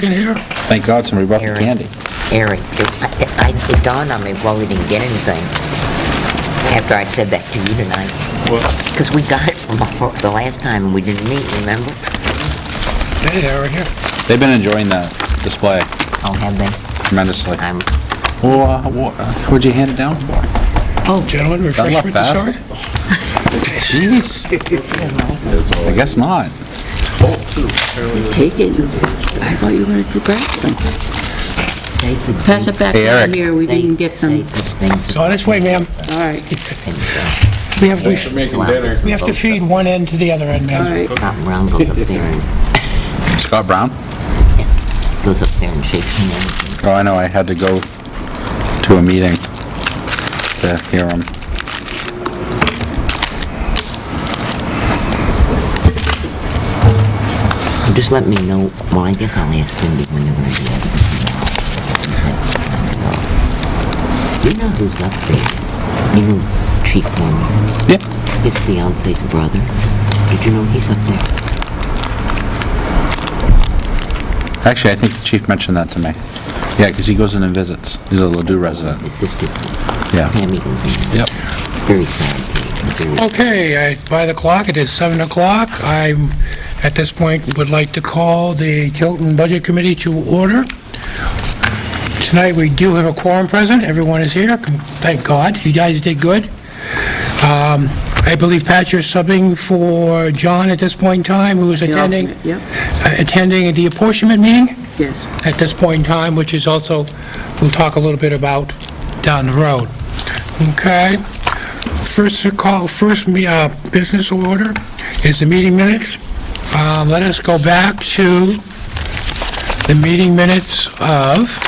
second here? Thank God somebody brought the candy. Eric, it dawned on me while we didn't get anything, after I said that to you tonight. Because we got it from the last time and we didn't meet, remember? Hey, they're right here. They've been enjoying the display Oh, have they? tremendously. I'm, Well, what'd you hand it down for? Oh, gentlemen, That left refreshment to fast? start? Jeez. I guess not. Take it. I thought you were going to grab some. Pass it back Hey, down Eric. here. We didn't get some. It's on its way, ma'am. All right. We have Making dinner. we have to feed one end to the other end, All ma'am. right. Scott Brown goes up there and, Scott Brown? goes up there and shakes hands. Oh, I know, I had to go to a meeting to hear him. Just let me know, well, I guess I'll ask Cindy when they're gonna do it. You know who's up there? You know Chief Foreman, Yeah. his fiance's brother. Did you know he's up there? Actually, I think the chief mentioned that to me. Yeah, because he goes in and visits. He's a Ladue resident. His sister, Yeah. Tammy goes in. Yep. Very sad. Very- Okay, by the clock, it is 7 o'clock. I, at this point, would like to call the Tilton Budget Committee to order. Tonight, we do have a quorum present. Everyone is here. Thank God. You guys did good. I believe, Pat, you're subbing for John at this point in time, who is The attending alternate, Yep. attending the apportionment meeting Yes. at this point in time, which is also, we'll talk a little bit about down the road. Okay? First business order is the meeting minutes. Let us go back to the meeting minutes of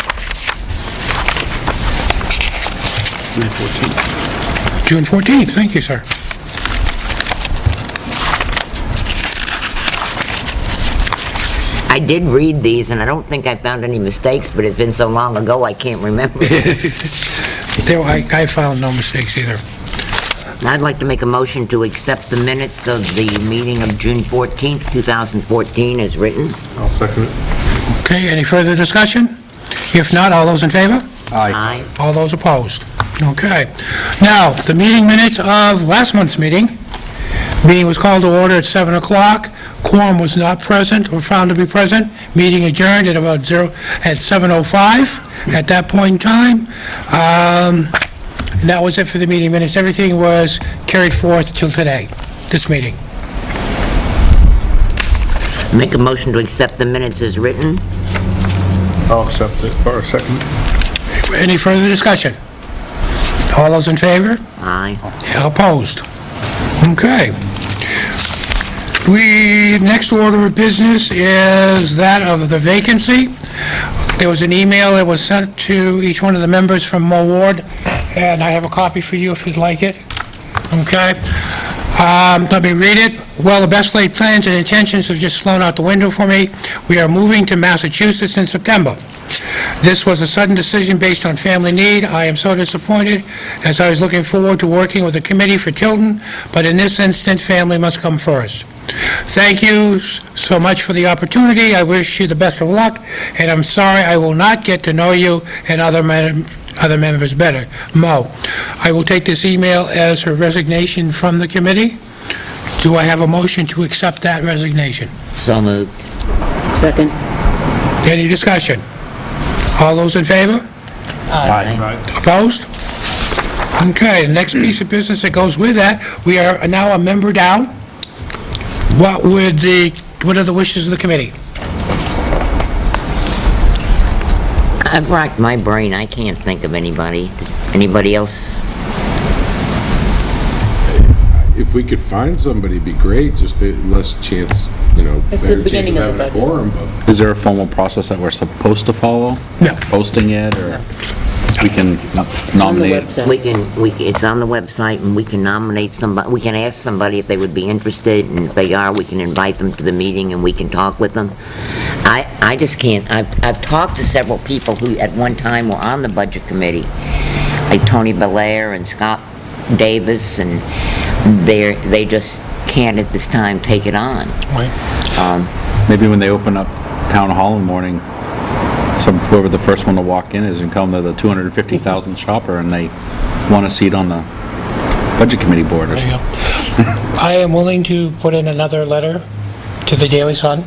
June 14th. Thank you, sir. I did read these, and I don't think I found any mistakes, but it's been so long ago, I can't remember. I found no mistakes either. I'd like to make a motion to accept the minutes of the meeting of June 14th, 2014 as written. I'll second it. Okay, any further discussion? If not, all those in favor? Aye. All those opposed? Okay. Now, the meeting minutes of last month's meeting. Meeting was called to order at 7 o'clock. Quorum was not present or found to be present. Meeting adjourned at about 7:05 at that point in time. And that was it for the meeting minutes. Everything was carried forth till today, this meeting. Make a motion to accept the minutes as written. I'll accept it for a second. Any further discussion? All those in favor? Aye. Opposed? Okay. Next order of business is that of the vacancy. There was an email that was sent to each one of the members from Mo Ward, and I have a copy for you if you'd like it. Okay? Let me read it. Well, the best laid plans and intentions have just flown out the window for me. We are moving to Massachusetts in September. This was a sudden decision based on family need. I am so disappointed, as I was looking forward to working with the committee for Tilton, but in this instance, family must come first. Thank you so much for the opportunity. I wish you the best of luck, and I'm sorry I will not get to know you and other members better. Mo. I will take this email as her resignation from the committee. Do I have a motion to accept that resignation? So moved. Second. Any discussion? All those in favor? Aye. Opposed? Okay, the next piece of business that goes with that, we are now a member down. What are the wishes of the committee? I've racked my brain, I can't think of anybody. Does anybody else? If we could find somebody, it'd be great, just less chance, It's the better chance beginning of of the having a quorum, but Is there a formal process that we're supposed to follow? No. Posting it, or we can On the nominate? website. It's on the website, and we can nominate somebody, we can ask somebody if they would be interested, and if they are, we can invite them to the meeting and we can talk with them. I just can't, I've talked to several people who at one time were on the budget committee, like Tony Belair and Scott Davis, and they just can't at this time take it on. Right. Maybe when they open up town hall in the morning, So whoever the first one to walk in is and tell them they're the 250,000 shopper and they want a seat on the budget committee board or There you something. go. I am willing to put in another letter to the Daily Sun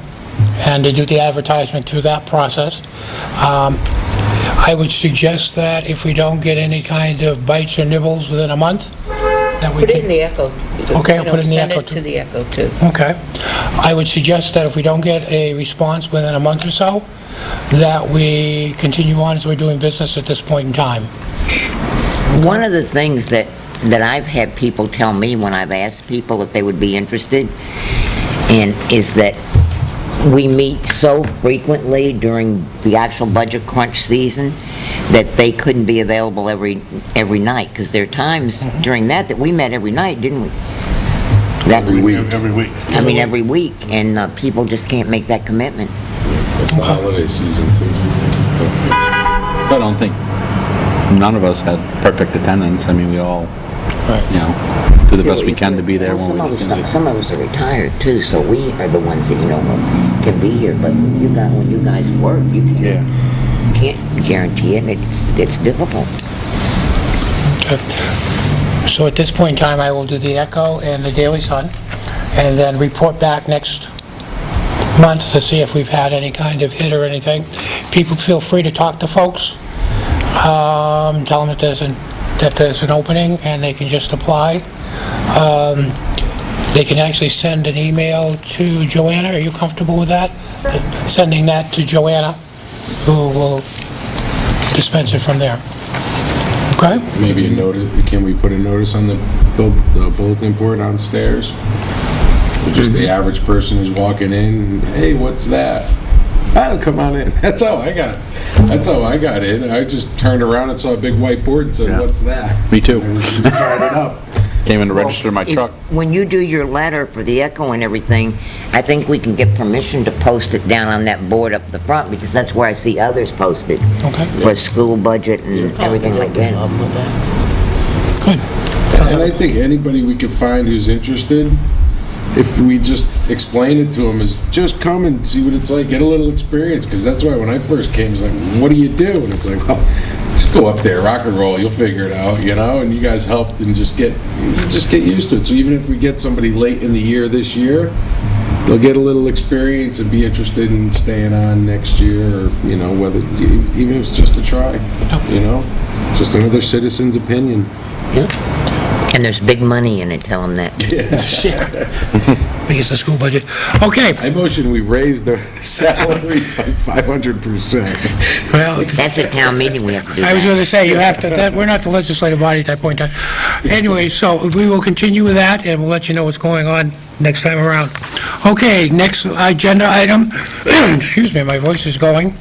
and to do the advertisement through that process. I would suggest that if we don't get any kind of bites or nibbles within a month, that we Put it in can... the Echo. Okay, I'll put it in the Echo, Send it too. to the Echo, too. Okay. I would suggest that if we don't get a response within a month or so, that we continue on as we're doing business at this point in time. One of the things that I've had people tell me when I've asked people if they would be interested, and is that we meet so frequently during the actual budget crunch season that they couldn't be available every night, because there are times during that we met every night, didn't we? Every week. Every week. I mean, every week, and people just can't make that commitment. It's the holiday season too. I don't think, none of us had perfect attendance. I mean, we all, you know, do the best we can to be there when we can. Some of us are retired too, so we are the ones that, can be here, but when you guys work, you can't guarantee it, it's difficult. Okay. So at this point in time, I will do the Echo and the Daily Sun, and then report back next month to see if we've had any kind of hit or anything. People feel free to talk to folks, tell them that there's an opening and they can just apply. They can actually send an email to Joanna. Are you comfortable with that? Sending that to Joanna, who will dispense it from there. Okay? Maybe a notice, can we put a notice on the bulletin board downstairs? Just the average person who's walking in, hey, what's that? Oh, come on in. That's how I got in. I just turned around and saw a big white board and said, Yeah. what's that? Me too. I was signing up. Came in to register my truck. When you do your letter for the Echo and everything, I think we can get permission to post it down on that board up the front, because that's where I see others posted. Okay. For school budget and everything like that. Problem with that. Good. And I think anybody we could find who's interested, if we just explain it to them, is just come and see what it's like, get a little experience, because that's why when I first came, it's like, what do you do? And it's like, well, just go up there, rock and roll, you'll figure it out, and you guys helped and just get used to it. So even if we get somebody late in the year this year, they'll get a little experience and be interested in staying on next year, or, whether, even if it's just a try, just another citizen's opinion. And there's big money in it, tell them that. Because the school budget. Okay, I motion we raise the salary by 500%. well, That's a town meeting, we have to do I was that. going to say, you have to, we're not the legislative body at that point in time. Anyway, so we will continue with that, and we'll let you know what's going on next time around. Okay, next agenda item, excuse me, my voice is going.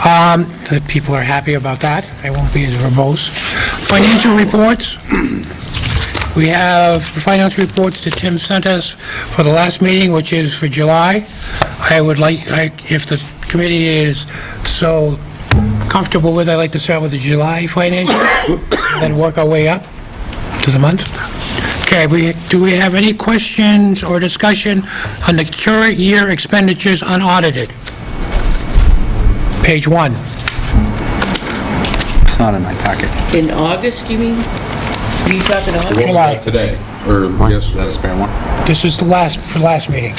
The people are happy about that. I won't be as verbose. Financial reports. We have the financial reports that Tim sent us for the last meeting, which is for July. I would like, if the committee is so comfortable with, I'd like to start with the July financial, then work our way up to the month. Okay, do we have any questions or discussion on the current year expenditures unaudited? Page 1. It's not in my packet. In August, you mean? Are you talking August? July. Today, or Is that yesterday. a spare one? This is the last meeting.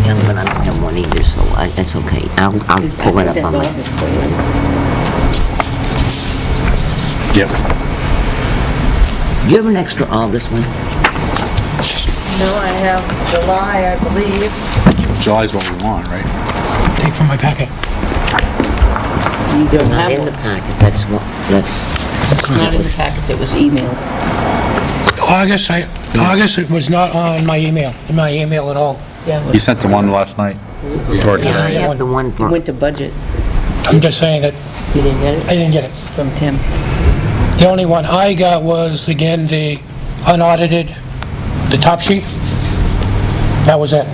Yeah, but I don't have one either, so that's okay. I'll pull it up on my... That's August, though, right? Yep. Do you have an extra August one? No, I have July, I believe. July's what we want, right? Take from my packet. You don't Not have in one. the packet, that's... It's not in the packets, it was emailed. August, it was not on my email, at all. Yeah, You sent the one last night, or Yeah, I today. have the one it for... went to budget. I'm just saying that You didn't get I it didn't get it. from Tim? The only one I got was, again, the unaudited, the top sheet. That was it.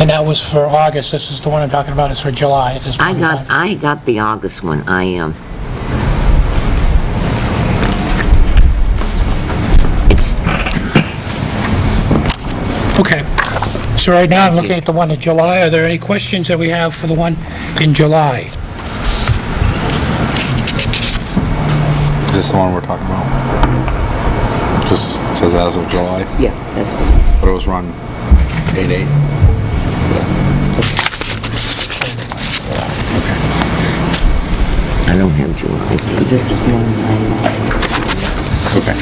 And that was for August. This is the one I'm talking about, it's for July at this point in time. I got the August one. It's, Okay. So right now, I'm looking at the one in July. Are there any questions that we have for the one in July? Is this the one we're talking about? Just says as of July, Yeah, that's the one. but it was run 8/8. I don't have July. Because this is one Okay.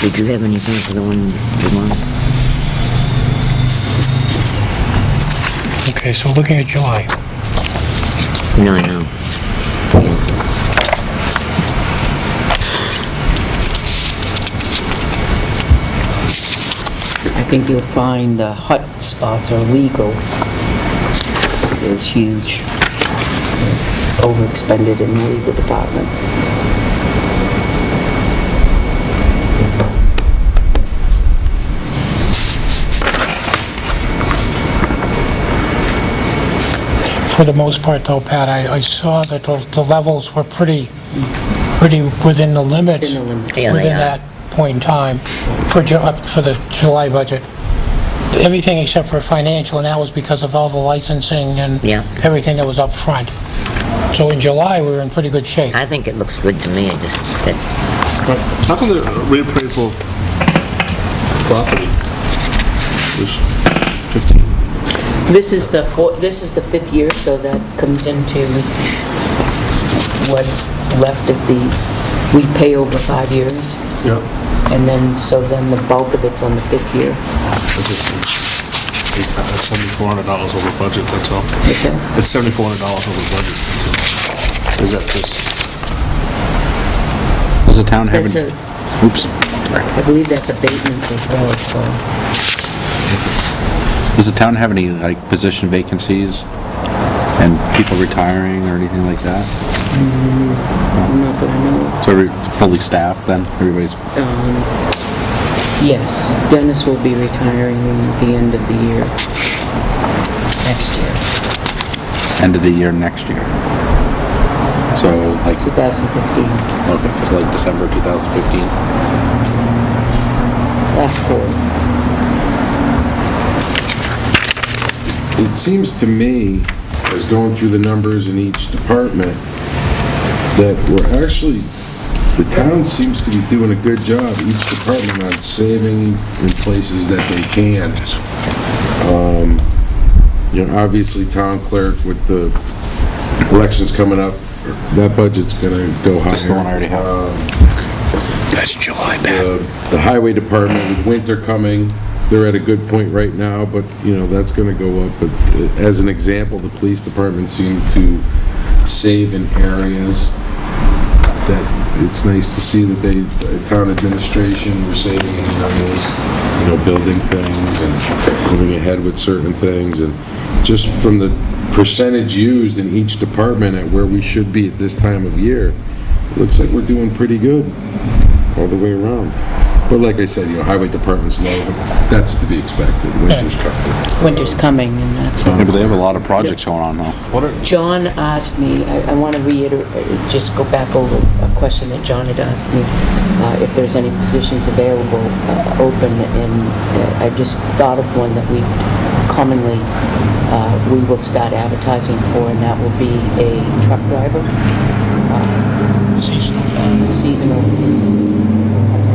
Did you have anything for the one in July? Okay, so looking at July. No, I know. I think you'll find the hot spots are legal is huge. Overexpended in the legal department. For the most part though, Pat, I saw that the levels were pretty within the limits. Within the limits. Yeah, they Within are. that point in time for the July budget. Everything except for financial, and that was because of all the licensing and Yeah. everything that was up front. So in July, we were in pretty good shape. I think it looks good to me, that How come the reappraisal of property was 15? This is the fifth year, so that comes into what's left of we pay over 5 years, Yeah. and then the bulk of it's on the fifth year. That's $7,400 over budget, that's all. What's that? It's $7,400 over budget. Is that just, Does the town have That's any? a, Oops. I believe that's abatements as well, so. Does the town have any, like, position vacancies and people retiring or anything like that? I'm not gonna know. So it's fully staffed then? Everybody's, Yes, Dennis will be retiring at the end of the year, next year, end of the year next year? So like, 2015, okay, so like December 2015? last quarter. It seems to me, as going through the numbers in each department, that we're actually, the town seems to be doing a good job, each department, on saving in places that they can. Obviously, town clerk with the elections coming up, that budget's gonna go higher. This is the one I already have. That's July, Pat. The highway department, with winter coming, they're at a good point right now, but, that's gonna go up. But as an example, the police department seemed to save in areas that it's nice to see that the town administration were saving in areas, building things and moving ahead with certain things. And just from the percentage used in each department at where we should be at this time of year, it looks like we're doing pretty good all the way around. But like I said, highway department's low, that's to be expected, winter's coming. Winter's coming, and that's... Yeah, but they have a lot of projects going on though. John asked me, I want to reiterate, just go back over a question that John had asked me, if there's any positions available, open, and I just thought of one that we commonly, we will start advertising for, and that will be a truck driver.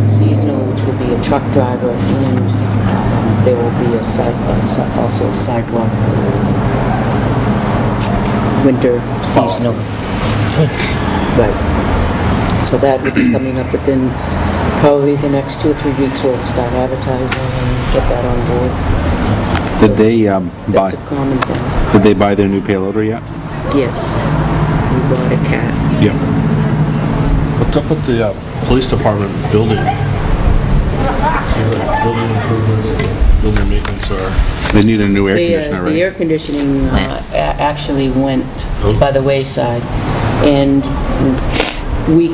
Seasonal, which will be a truck driver, and there will be also a sidewalk winter seasonal. Right. So that will be coming up within probably the next 2 or 3 weeks. We'll start advertising and get that on board. Did they That's a common thing. Did they buy their new payloader yet? Yes. We bought a cat. Yeah. what's up with the police department building? Building improvements, building maintenance, or... They need a new air conditioner, The air right? conditioning actually went by the wayside, and we,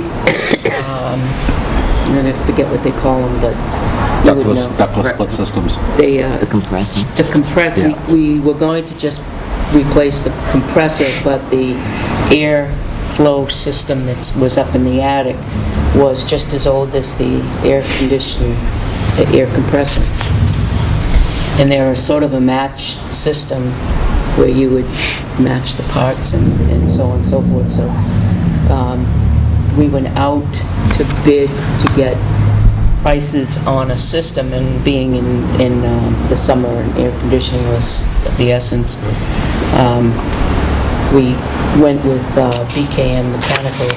I'm gonna forget what they call them, but You would Ductless, know. ductless split systems. They, The compressor. the compressor, Yeah. we were going to just replace the compressor, but the air flow system that was up in the attic was just as old as the the air compressor. And they're sort of a matched system where you would match the parts and so on and so forth. So we went out to bid to get prices on a system, and being in the summer and air conditioning was of the essence, we went with BKN Mechanical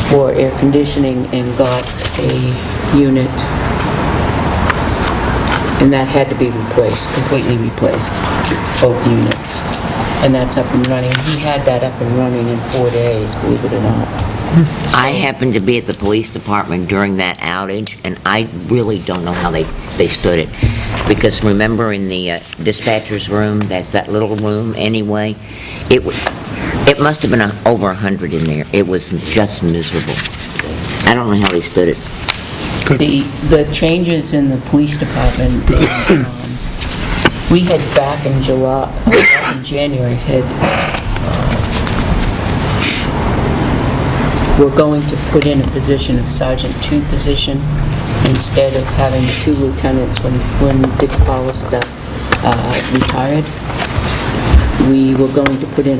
for air conditioning and got a unit, and that had to be replaced, completely replaced, both units. And that's up and running. He had that up and running in 4 days, believe it or not. I happened to be at the police department during that outage, and I really don't know how they stood it. Because remember in the dispatcher's room, that's that little room anyway, it must have been over 100 in there. It was just miserable. I don't know how they stood it. The changes in the police department, we had back in January, we're going to put in a position of Sergeant 2 position instead of having 2 lieutenants when Dick Paulista retired. We were going to put in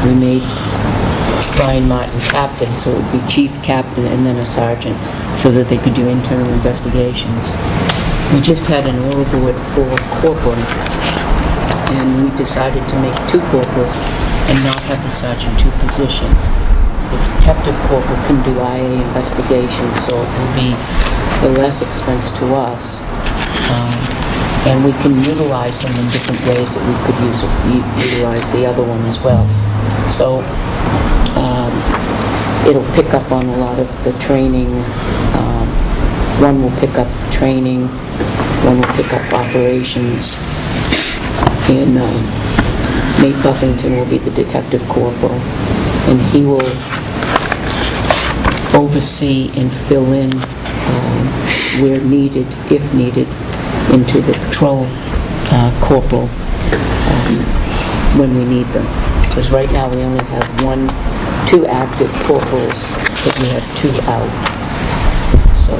we made Brian Martin captain, so it would be chief captain and then a sergeant, so that they could do internal investigations. We just had an overwood for corporal, and we decided to make 2 corporals and not have the Sergeant 2 position. The detective corporal can do IA investigations, so it will be a less expense to us. And we can utilize him in different ways that we could utilize the other one as well. So it'll pick up on a lot of the training. One will pick up the training, one will pick up operations, and Nate Buffington will be the detective corporal, and he will oversee and fill in where needed, if needed, into the patrol corporal when we need them. Because right now we only have 2 active corporals, but we have 2 out. So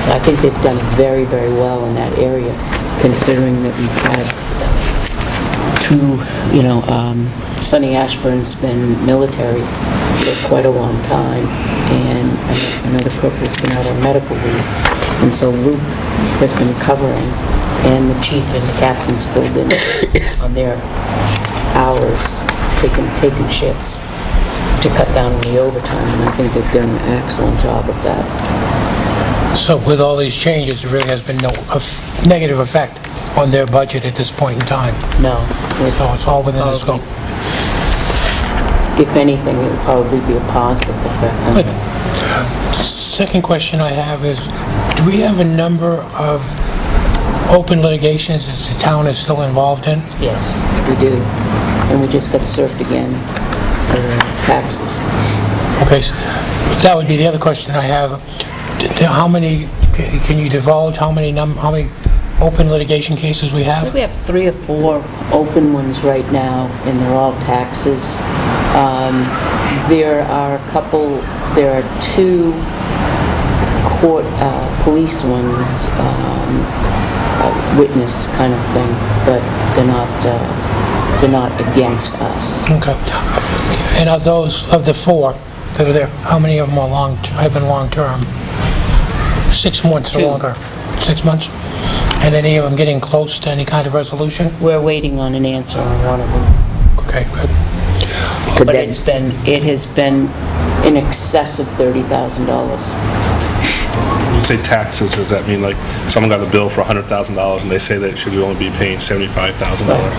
I think they've done very, very well in that area, considering that we've had 2, Sonny Ashburn's been military for quite a long time, and another corporal's been out on medical leave, and so Luke has been covering, and the chief and the captain's filled in on their hours, taking shifts to cut down on the overtime, and I think they've done an excellent job of that. So with all these changes, there really has been no negative effect on their budget at this point in time. No. So it's all within the scope. If anything, it would probably be a positive effect. Good. Second question I have is, do we have a number of open litigations that the town is still involved in? Yes, we do. And we just got served again for taxes. Okay, so that would be the other question I have. How many, can you divulge how many open litigation cases we I think have? we have 3 or 4 open ones right now, and they're all taxes. There are 2 court, police ones, witness kind of thing, but they're not against us. Okay. And of the 4 that are there, how many of them have been long-term? 6 months or 2. longer? 6 months? And any of them getting close to any kind of resolution? We're waiting on an answer on one of them. Okay, good. Could But that- it has been in excess of $30,000. When you say taxes, does that mean like someone got a bill for $100,000 and they say that it should only be paying $75,000?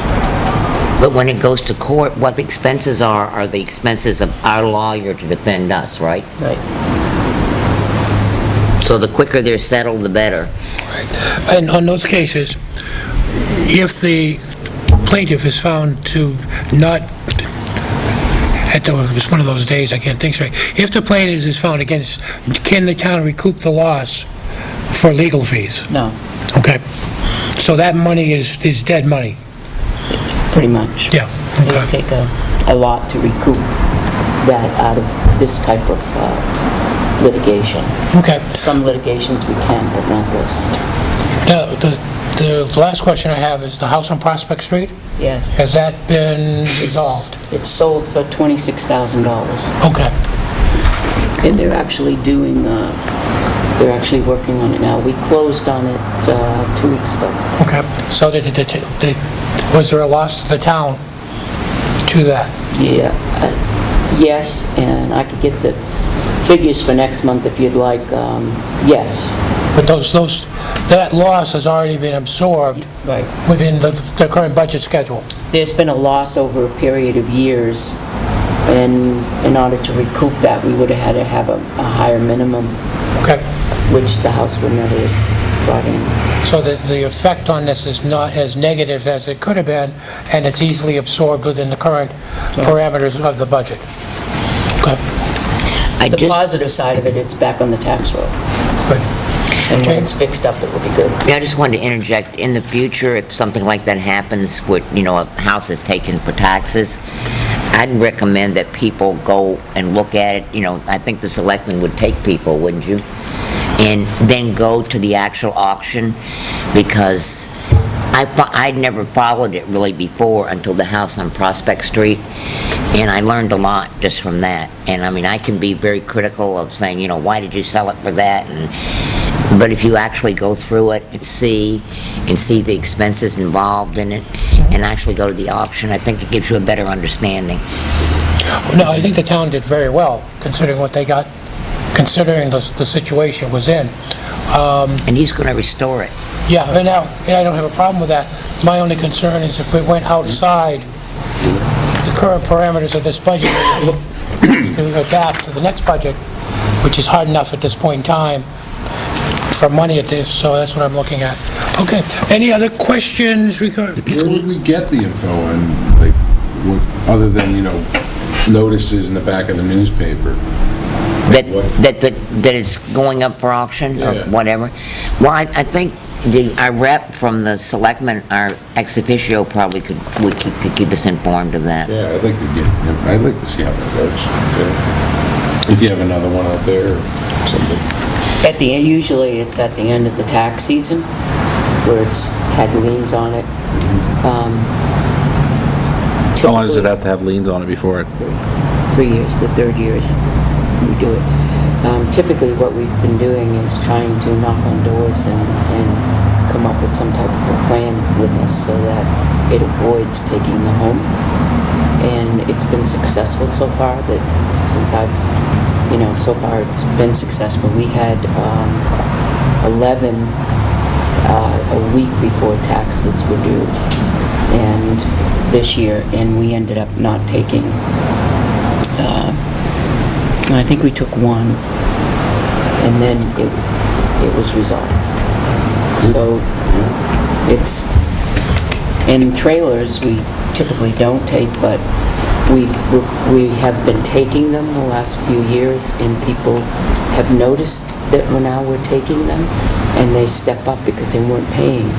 But when it goes to court, what the expenses are the expenses of our lawyer to defend us, right? Right. So the quicker they're settled, the better. And on those cases, if the plaintiff is found to not it was one of those days, I can't think straight. If the plan is found against, can the town recoup the loss for legal fees? No, Okay. So that money is dead money? pretty much. Yeah. It would take a lot to recoup that out of this type of litigation. Okay. Some litigations we can, but not this. The last question I have is the house on Prospect Street? Yes. Has that been resolved? It's sold for $26,000. Okay. And they're actually working on it now. We closed on it 2 weeks ago. Okay. So was there a loss to the town to that? Yeah, yes, and I could get the figures for next month if you'd like. Yes. But that loss has already been absorbed Right. within the current budget schedule? There's been a loss over a period of years, and in order to recoup that, we would have had to have a higher minimum, Okay. which the house would never have brought in. So the effect on this is not as negative as it could have been, and it's easily absorbed within the current parameters of the budget? Okay. The positive side of it, it's back on the tax roll. Good. And when Okay. it's fixed up, it will be good. Yeah, I just wanted to interject, in the future, if something like that happens, with, a house is taken for taxes, I'd recommend that people go and look at it, I think the selectmen would take people, wouldn't you? And then go to the actual auction, because I'd never followed it really before until the house on Prospect Street, and I learned a lot just from that. And I can be very critical of saying, why did you sell it for that? But if you actually go through it and see the expenses involved in it, and actually go to the auction, I think it gives you a better understanding. No, I think the town did very well, considering what they got, considering the situation was in. And he's going to restore it. Yeah, and I don't have a problem with that. My only concern is if we went outside the current parameters of this budget, to adapt to the next budget, which is hard enough at this point in time, for money at this, so that's what I'm looking at. Okay, any other questions regarding? Where would we get the info on, like, what, other than, notices in the back of the newspaper? That it's going up for auction or Yeah. whatever. Well, I think our rep from the selectmen, our ex officio, probably could keep us informed of that. Yeah, I'd like to see how that works. Yeah. If you have another one out there or something. At the end, usually it's at the end of the tax season, where it's had liens on it. How long does it Typically, have to have liens on it before it? 3 years, the third year is we do it. Typically, what we've been doing is trying to knock on doors and come up with some type of a plan with us so that it avoids taking the home. And it's been successful so far, that since so far it's been successful. We had 11 a week before taxes were due, and this year, and we ended up not taking, I think we took one, and then it was resolved. So it's, in trailers, we typically don't take, but we have been taking them the last few years, and people have noticed that we're taking them, and they step up because they weren't paying.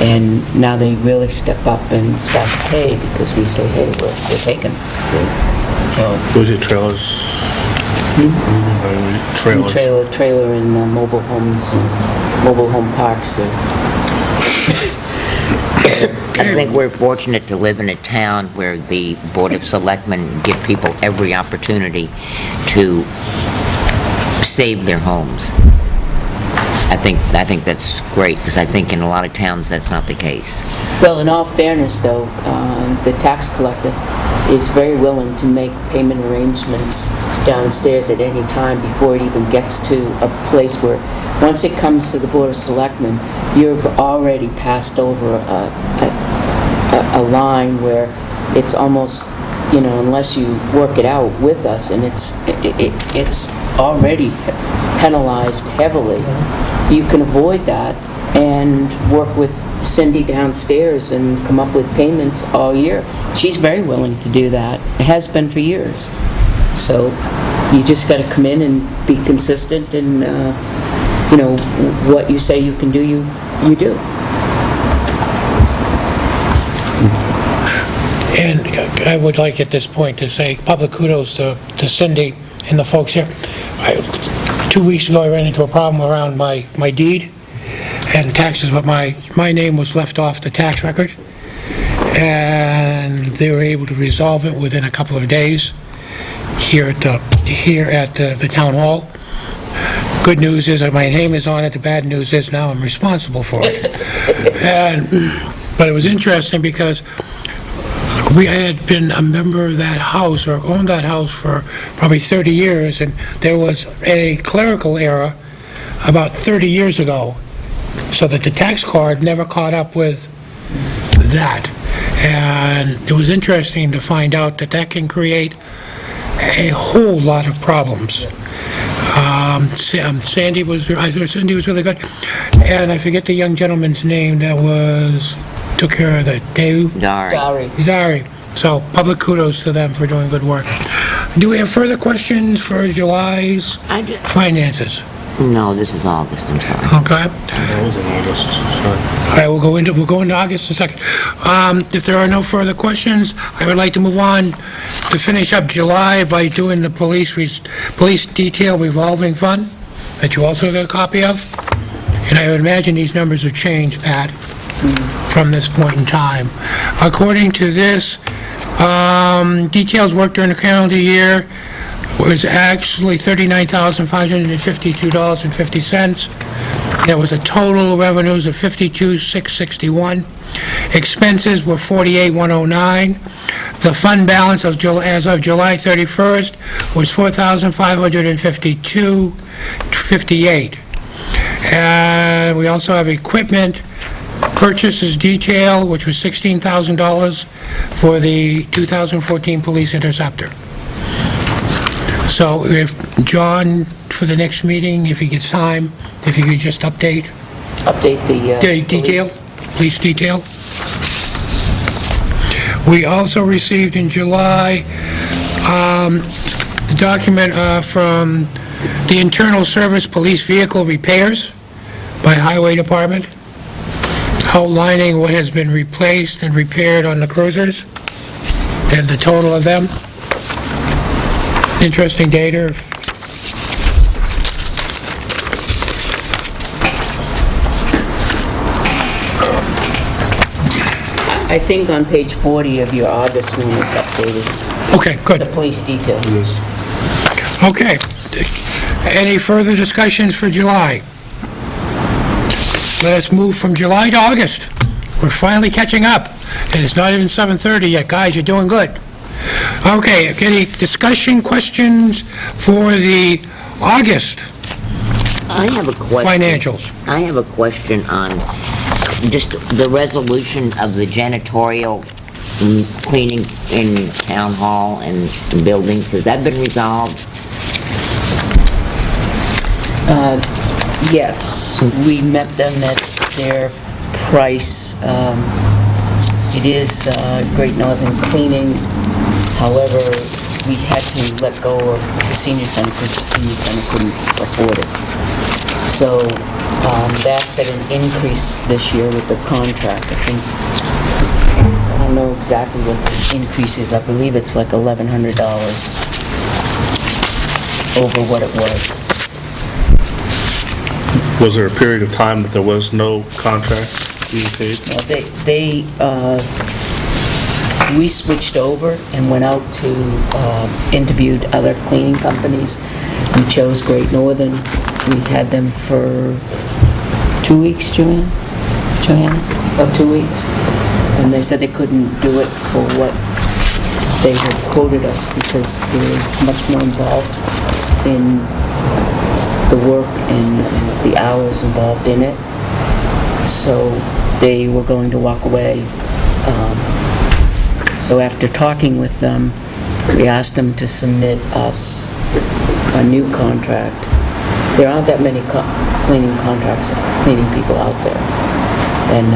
And now they really step up and start to pay because we say, hey, we're taking them. So, Was it trailers? trailer and mobile homes, and mobile home parks. I think we're fortunate to live in a town where the Board of Selectmen give people every opportunity to save their homes. I think that's great, because I think in a lot of towns that's not the case. Well, in all fairness, though, the tax collector is very willing to make payment arrangements downstairs at any time before it even gets to a place where, once it comes to the Board of Selectmen, you've already passed over a line where it's almost, unless you work it out with us, and it's already penalized heavily. You can avoid that and work with Cindy downstairs and come up with payments all year. She's very willing to do that. It has been for years. So you just got to come in and be consistent and, what you say you can do, you do. And I would like at this point to say public kudos to Cindy and the folks here. 2 weeks ago, I ran into a problem around my deed and taxes, but my name was left off the tax record, and they were able to resolve it within a couple of days here at the town hall. Good news is that my name is on it. The bad news is now I'm responsible for it. But it was interesting because I had been a member of that house, or owned that house for probably 30 years, and there was a clerical error about 30 years ago, so that the tax card never caught up with that. And it was interesting to find out that can create a whole lot of problems. Cindy was really good, and I forget the young gentleman's name that took care of the Zari. So public kudos to them for doing good work. Do we have further questions for July's finances? No, this is August, I'm sorry. Okay. That was in August, sorry. All right, we'll go into August in a second. If there are no further questions, I would like to move on to finish up July by doing the police detail revolving fund that you also got a copy of. And I would imagine these numbers have changed, Pat, from this point in time. According to this, details worked during the calendar year was actually $39,552.50. There was a total revenues of $52,661. Expenses were $48,109. The fund balance as of July 31st was $4,552.58. And we also have equipment purchases detail, which was $16,000 for the 2014 Police Interceptor. So if John, for the next meeting, if he gets time, if you could just update the police detail. We also received in July the document from the Internal Service Police Vehicle Repairs by Highway Department, outlining what has been replaced and repaired on the cruisers and the total of them. Interesting data. I think on page 40 of your August one, it's updated, Okay, good. the police detail. Okay. Any further discussions for July? Let us move from July to August. We're finally catching up, and it's not even 7:30 yet. Guys, you're doing good. Okay, any discussion, questions for the August I have a question. financials? I have a question on just the resolution of the janitorial cleaning in town hall and buildings. Has that been resolved? Yes, we met them at their price. It is Great Northern Cleaning. However, we had to let go of the senior center because the senior center couldn't afford it. So that's at an increase this year with the contract. I don't know exactly what the increase is. I believe it's like $1,100 over what it was. Was there a period of time that there was no contract being paid? We switched over and went out to, interviewed other cleaning companies. We chose Great Northern. We had them for 2 weeks, Joanna? About 2 weeks. And they said they couldn't do it for what they had quoted us because there's much more involved in the work and the hours involved in it. So they were going to walk away. So after talking with them, we asked them to submit us a new contract. There aren't that many cleaning contracts, cleaning people out there. And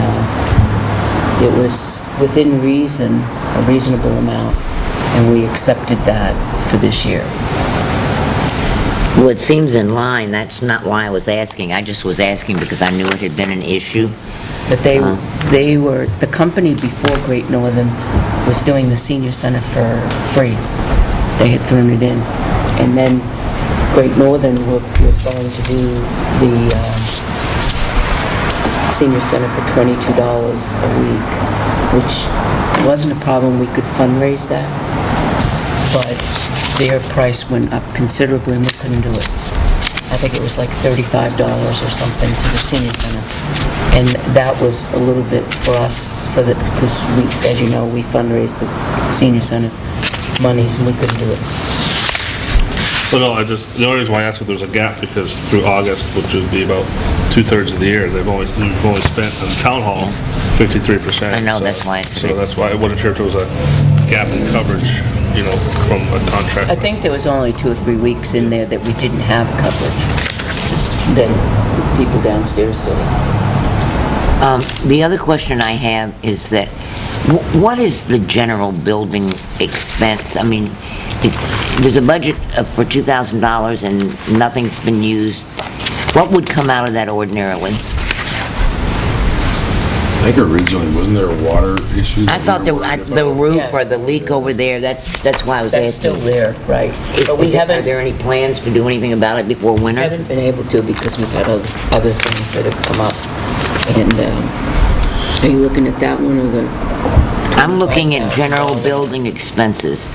it was within reason, a reasonable amount, and we accepted that for this year. Well, it seems in line, that's not why I was asking, I just was asking because I knew it had been an issue. But they were, the company before Great Northern was doing the senior center for free. They had thrown it in. And then Great Northern was going to do the senior center for $22 a week, which wasn't a problem. We could fundraise that. But their price went up considerably and we couldn't do it. I think it was like $35 or something to the senior center. And that was a little bit for us, because we, as you know, we fundraise the senior center's monies and we couldn't do it. Well, no, the only reason why I asked if there was a gap, because through August, which would be about 2/3 of the year, we've only spent on town hall 53%. I know, so- that's why I said So it. that's why I wasn't sure if there was a gap in coverage, from a contract. I think there was only 2 or 3 weeks in there that we didn't have coverage, that people downstairs did. The other question I have is that, what is the general building expense? I mean, there's a budget for $2,000 and nothing's been used. What would come out of that ordinarily? I think originally, wasn't there a water issue? I thought the roof Yes. or the leak over there, that's why I was asking. That's still there, right? But we Are haven't, there any plans to do anything about it before winter? haven't been able to because we've had other things that have come up. And, are you looking at that one or the? I'm looking at general building expenses,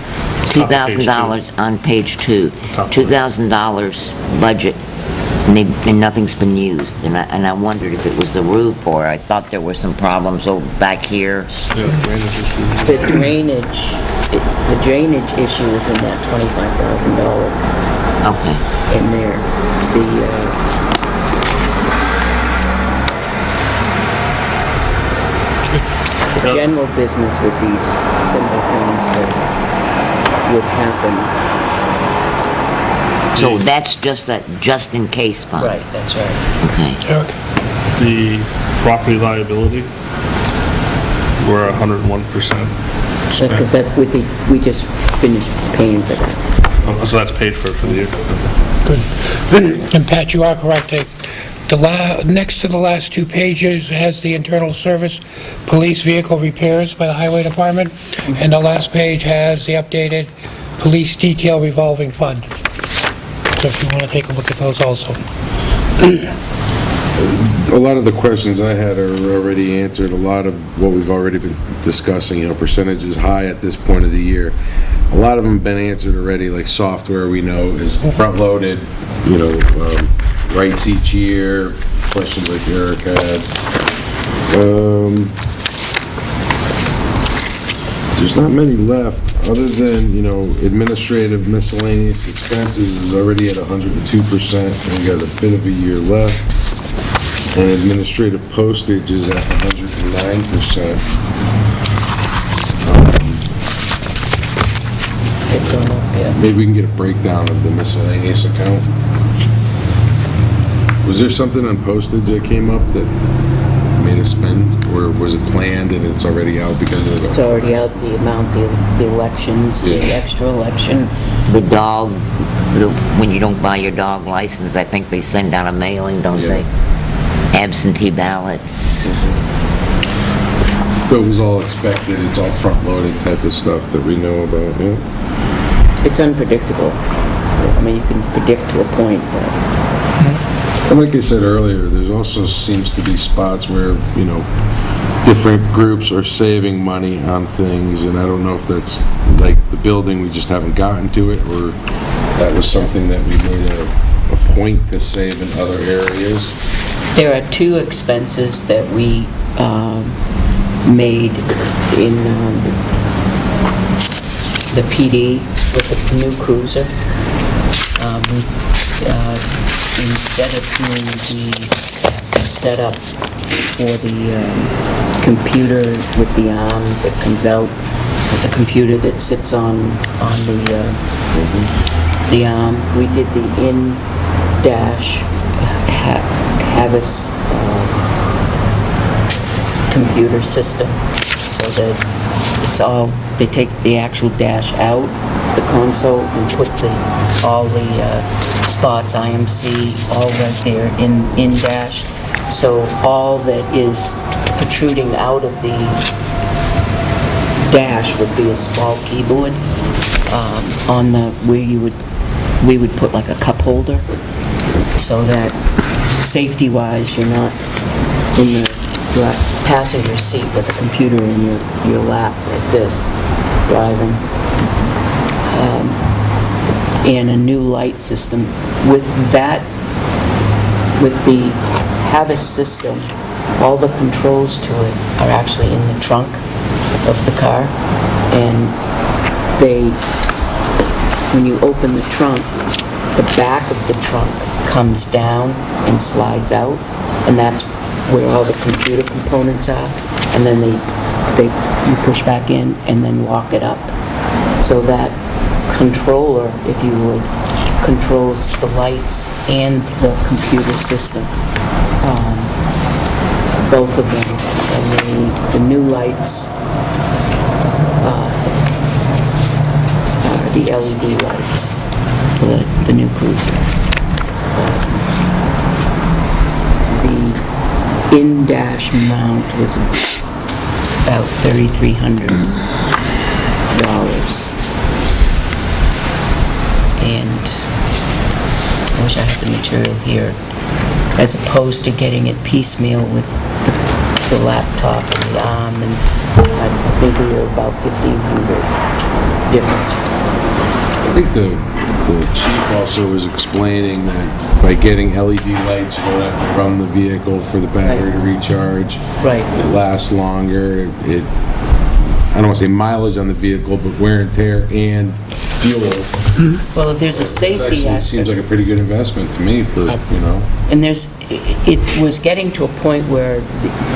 $2,000 on page 2, $2,000 budget, and nothing's been used. And I wondered if it was the roof, or I thought there were some problems over back here. The drainage issue is in that $25,000 Okay. in there. The general business would be simple things that would happen. So that's just a just-in-case fund? Right, that's right. Okay. Eric? The property liability, we're 101% Because spent. that, we just finished paying for that. So that's paid for the year. Good. And Pat, you are correct. Next to the last 2 pages has the internal service police vehicle repairs by the highway department, and the last page has the updated police detail revolving fund. So if you want to take a look at those also. A lot of the questions I had are already answered. A lot of what we've already been discussing, percentage is high at this point of the year. A lot of them have been answered already, like software we know is front-loaded, rights each year, questions like Eric had. There's not many left, other than, administrative miscellaneous expenses is already at 102%, and we got a bit of a year left. And administrative postage is at 109%. It's gone up, yeah. Maybe we can get a breakdown of the miscellaneous account. Was there something on postage that came up that made us spend, or was it planned and it's already out because of It's the... already out, the amount, the elections, the Yeah. extra election. The dog, when you don't buy your dog license, I think they send out a mailing, don't Yeah. they? Absentee ballots. It was all expected, it's all front-loaded type of stuff that we know about, yeah? It's unpredictable. I mean, you can predict to a point, but And like I said earlier, there's also seems to be spots where, different groups are saving money on things, and I don't know if that's like the building, we just haven't gotten to it, or that was something that we made a point to save in other areas. there are 2 expenses that we made in the PD with the new cruiser. Instead of doing the setup for the computer with the arm that comes out, with the computer that sits on the arm, we did the in-dash Havas computer system, so that it's all, they take the actual dash out, the console, and put all the spots, IMC, all right there in dash. So all that is protruding out of the dash would be a small keyboard on the, we would put like a cup holder, so that safety-wise, you're not in the passenger seat with a computer in your lap like this, driving. And a new light system. With that, with the Havas system, all the controls to it are actually in the trunk of the car, and when you open the trunk, the back of the trunk comes down and slides out, and that's where all the computer components are, and then you push back in and then lock it up. So that controller, if you would, controls the lights and the computer system, both of them. And the new lights are the LED lights for the new cruiser. The in-dash mount was about $3,300. And I wish I had the material here, as opposed to getting it piecemeal with the laptop and the arm, and I think we were about $1,500 difference. I think the chief also was explaining that by getting LED lights, you don't have to run the vehicle for the battery to recharge. Right. It lasts longer. I don't want to say mileage on the vehicle, but wear and tear and fuel. Well, there's a safety It seems like aspect, a pretty good investment to me for, and it was getting to a point where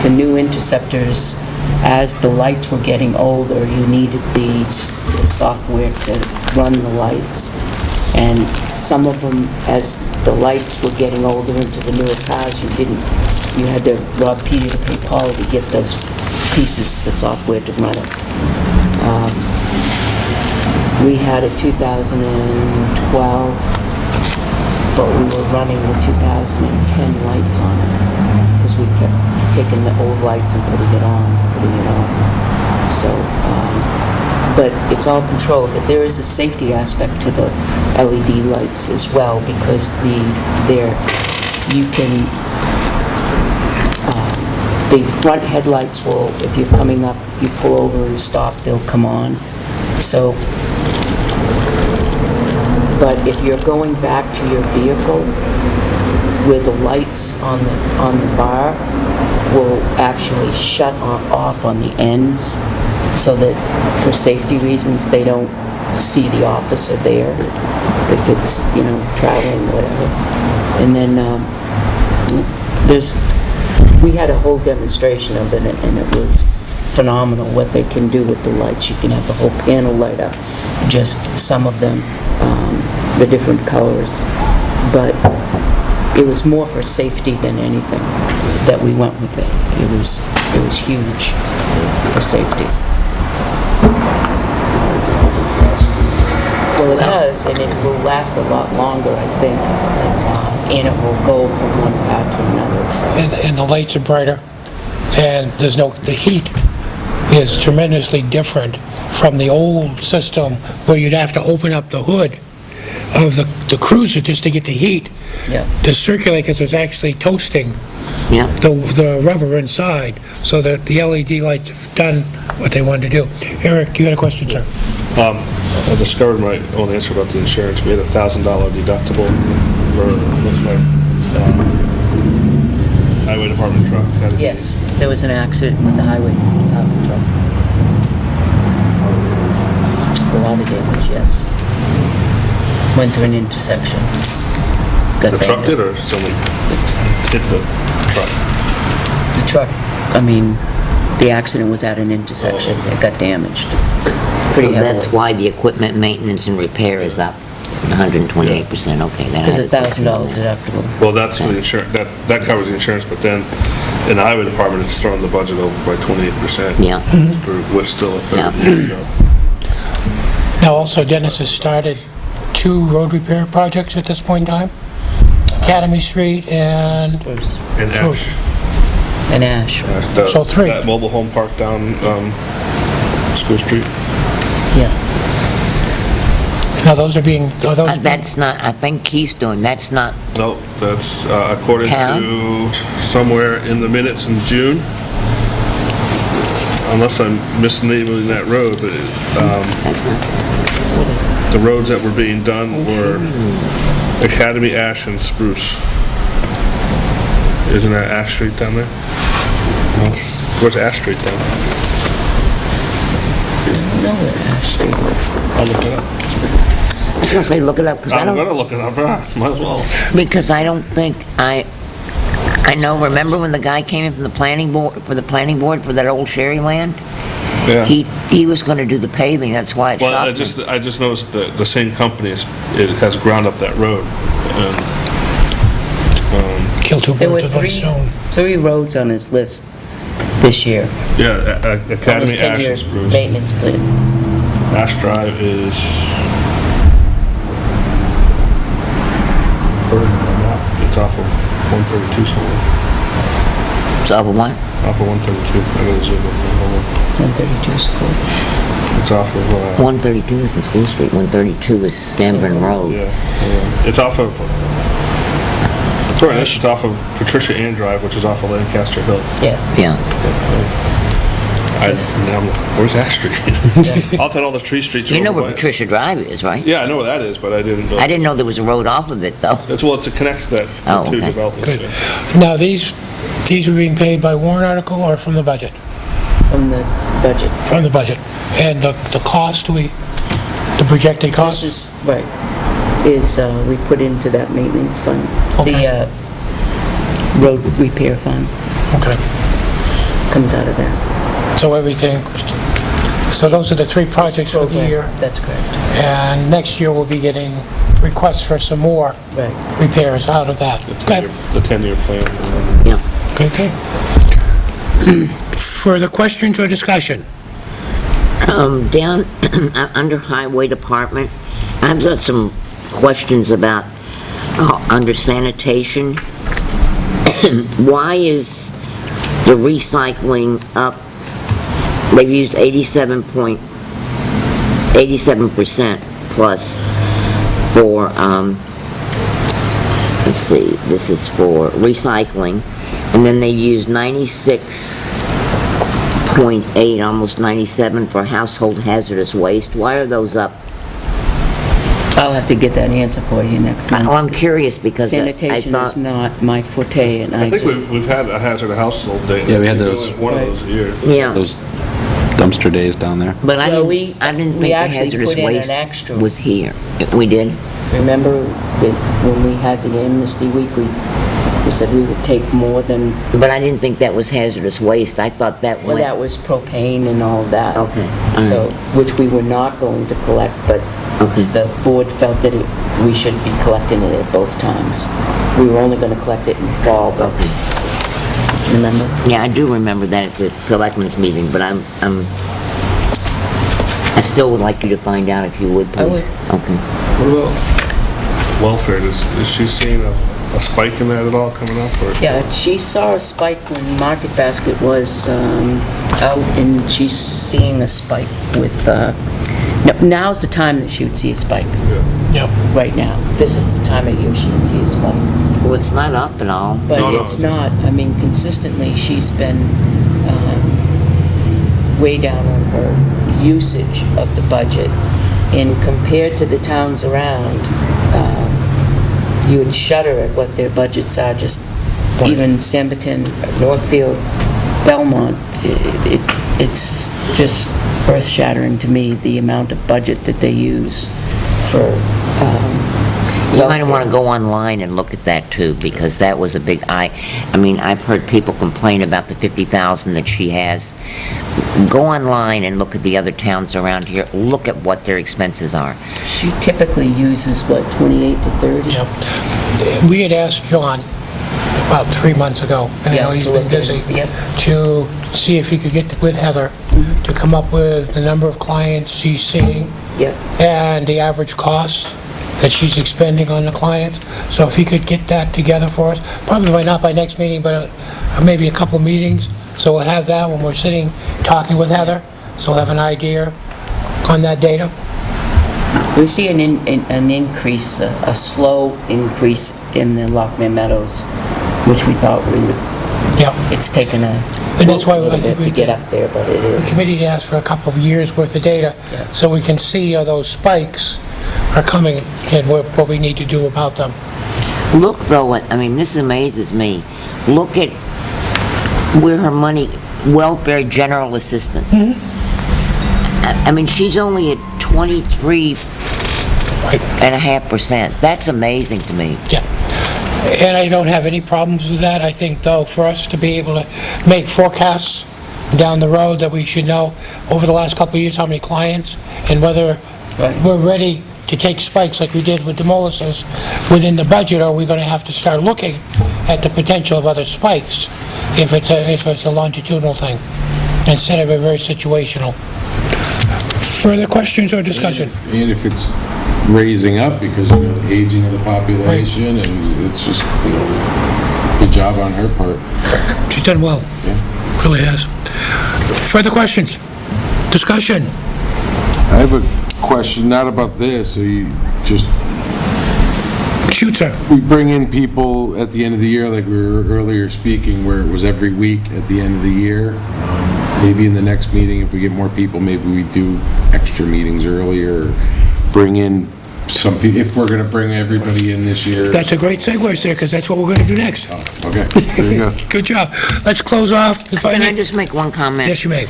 the new Interceptors, as the lights were getting older, you needed the software to run the lights. And some of them, as the lights were getting older into the newer cars, you had to rob Peter to pay Paul to get those pieces, the software to run it. We had a 2012, but we were running the 2010 lights on it, because we kept taking the old lights and putting it on. So, but it's all controlled. But there is a safety aspect to the LED lights as well, because the front headlights will, if you're coming up, you pull over and stop, they'll come on. So, but if you're going back to your vehicle, where the lights on the bar will actually shut off on the ends, so that for safety reasons they don't see the officer there if it's traveling or whatever. And then we had a whole demonstration of it, and it was phenomenal what they can do with the lights. You can have the whole panel light up, just some of them, the different colors. But it was more for safety than anything that we went with it. It was huge for safety. Well, it does, and it will last a lot longer, I think, and it will go from one car to another. So. And the lights are brighter, and the heat is tremendously different from the old system where you'd have to open up the hood of the cruiser just to get the heat to circulate, because it's actually toasting the rubber inside, so that the LED lights have done what they wanted to do. Eric, you had a question, sir? I discovered my own answer about the insurance. We had a $1,000 deductible for, looks like, highway department truck. Yes, there was an accident with the highway department truck. A lot of damage, yes. Went through an intersection. Got The truck banged did, up. or somebody hit the truck? The truck, the accident was at an intersection. It got damaged pretty heavily. That's why the equipment maintenance and repair is up 128%, okay. Because $1,000 deductible. Well, that's for the insurance, that covers the insurance, but then in the highway department, it's throwing the budget over by 28%. Yeah. With still a third Yeah. year to go. Now, also Dennis has started 2 road repair projects at this point in time. Academy Street and Spruce And Spruce. Ash. and Ash, So 3. That mobile home park down, School Street. yeah. Now, those are being, are those being- That's not, I think he's doing, that's not, No, that's, according Town? to somewhere in the minutes in June. Unless I'm mislabeling that road, but, that's not, the roads that were being done were Academy, Ash, and Spruce. Isn't that Ash Street down there? that's, Where's Ash Street down? No, where Ash Street is. I'll look it up. I was gonna say, look it up, because I I'm don't, gonna look it up, might as well. because I don't think, I know, remember when the guy came in from the planning board, for that old Sherry land? Yeah. He was gonna do the paving, that's why it Well, shocked me. I just noticed that the same company it has ground up that road. kill 2 There were birds with one stone? three roads on his list this year. Yeah, On his Academy, Ash, 10-year and Spruce. maintenance plan. Ash Drive is... It's off of 132 somewhere. It's over one? Off of 132. I gotta zoom in. 132 school. It's off of, 132 is in School Street, 132 is Sanborn Road. yeah. It's off of... Sorry, it's off of Patricia Ann Drive, which is off of Lancaster Hill. Yeah. Yeah, Where's Ash Street? I'll tell all the tree streets. you know over where by- Patricia Drive is, right? Yeah, I know where that is, but I didn't know. I didn't know there was a road off of it, though. Well, it connects that Oh, the two okay. developments. Good. yeah. Now, these were being paid by warrant article or from the budget? From the budget. From the budget. And the cost, the projected This cost? is, right, we put into that maintenance fund. Okay. The road repair fund Okay. comes out of that. So everything, so those are the 3 projects for the Program. year. That's correct. And next year, we'll be getting requests for some more Right. repairs out of that. Good. The 10-year plan. Yeah. Good, good. Further questions or discussion? Down under Highway Department, I've got some questions about, under sanitation. Why is the recycling up? They've used 87% plus for, let's see, this is for recycling, and then they use 96.8, almost 97 for household hazardous waste. Why are those up? I'll have to get that answer for you next Well, month. I'm curious because I Sanitation is thought, not my forte, and I I think just, we've had a hazard household day. Yeah, we had We're those- doing One of those a year. yeah, Those dumpster days down there. but I So didn't we think the actually hazardous put in an waste extra. was here. We did? remember that when we had the amnesty week, we said we would take more than, But I didn't think that was hazardous waste. I thought that well, went... that was propane and all of that. Okay, all So, which we were not going to collect, but Okay. the board felt that we should be collecting it at both times. We were only gonna collect it in the fall, but, remember? Yeah, I do remember that at the selectmen's meeting, but I still would like you to find out if you would, please. I would. Okay. What about welfare? Is she seeing a spike in that at all coming up? Or? Yeah, she saw a spike when Market Basket was out, and she's seeing a spike with, now's the time that she would see a spike, Yep. right now. This is the time of year she would see a spike. Well, it's not up at all. But No, it's it's not, I mean, consistently, she's been way down on her usage of the budget. And compared to the towns around, you would shudder at what their budgets are, just even Samberton, Northfield, Belmont. It's just earth-shattering to me, the amount of budget that they use for You might want to welfare. go online and look at that too, because that was a big, I mean, I've heard people complain about the 50,000 that she has. Go online and look at the other towns around here, look at what their expenses are. She typically uses, what, 28 to 30? Yep. We had asked John about 3 months ago, and I know Yeah, he's to been look at busy, it, yep. to see if he could get with Heather to come up with the number of clients she's seeing Yep. and the average cost that she's expending on the clients. So if he could get that together for us, probably not by next meeting, but maybe a couple meetings, so we'll have that when we're sitting, talking with Heather, so we'll have an idea on that data. We see an increase, a slow increase in the Lockman Meadows, which we thought we would, Yeah. it's taken a And that's why I little think bit we to get up there, but it The is. committee asked for a couple of years' worth of data, Yeah. so we can see how those spikes are coming and what we need to do about them. Look though, I mean, this amazes me. Look at where her money, welfare general assistance. I mean, she's only at 23.5%. That's amazing to me. Yeah. And I don't have any problems with that. I think, though, for us to be able to make forecasts down the road, that we should know over the last couple of years how many clients and whether Right. we're ready to take spikes like we did with demolishes within the budget, or are we going to have to start looking at the potential of other spikes if it's a longitudinal thing instead of a very situational. Further questions or discussion? And if it's raising up because, the aging of the population, and it's just, good job on her part. She's done well. Really has. Further questions? Discussion? I have a question, not about this, so you just, Shoot, sir. we bring in people at the end of the year, like we were earlier speaking, where it was every week at the end of the year. Maybe in the next meeting, if we get more people, maybe we do extra meetings earlier, or bring in some people, if we're gonna bring everybody in this year. That's a great segue, sir, because that's what we're going to do next. Oh, okay, there you go. Good job. Let's close off the Can I finance. just make one comment? Yes, you may.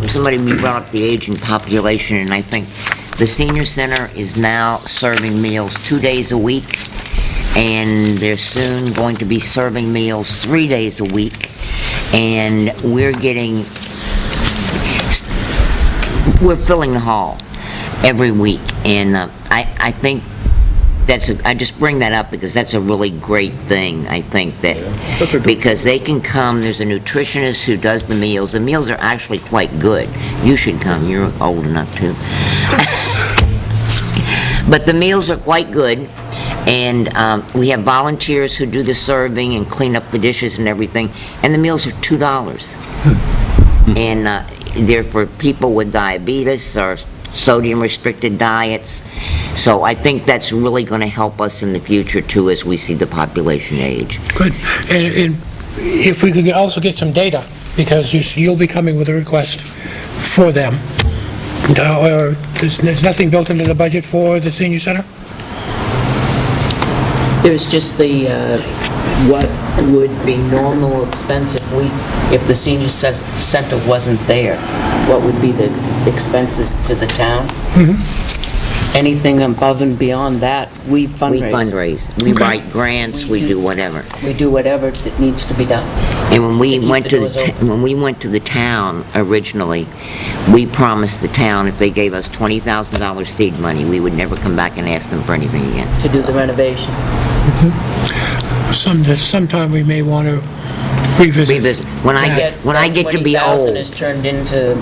Somebody brought up the aging population, and I think the senior center is now serving meals 2 days a week, and they're soon going to be serving meals 3 days a week, and we're filling the hall every week, and I think I just bring that up because that's a really great thing, I think, that, because they can come, there's a nutritionist who does the meals. The meals are actually quite good. You should come, you're old enough too. But the meals are quite good, and we have volunteers who do the serving and clean up the dishes and everything, and the meals are $2. And they're for people with diabetes or sodium-restricted diets. So I think that's really going to help us in the future, too, as we see the population age. Good. And if we could also get some data, because you'll be coming with a request for them. Or there's nothing built into the budget for the senior center? There's just the, what would be normal expense if the senior center wasn't there? What would be the expenses to the town? Anything above and beyond that, we We fundraise. fundraise. We Okay. write grants, we do whatever. We do whatever that needs to be done. And when we To keep went the to doors open. when we went to the town originally, we promised the town if they gave us $20,000 seed money, we would never come back and ask them for anything again. To do the renovations. Sometime we may want to revisit. When I get to be 20,000 old, has turned into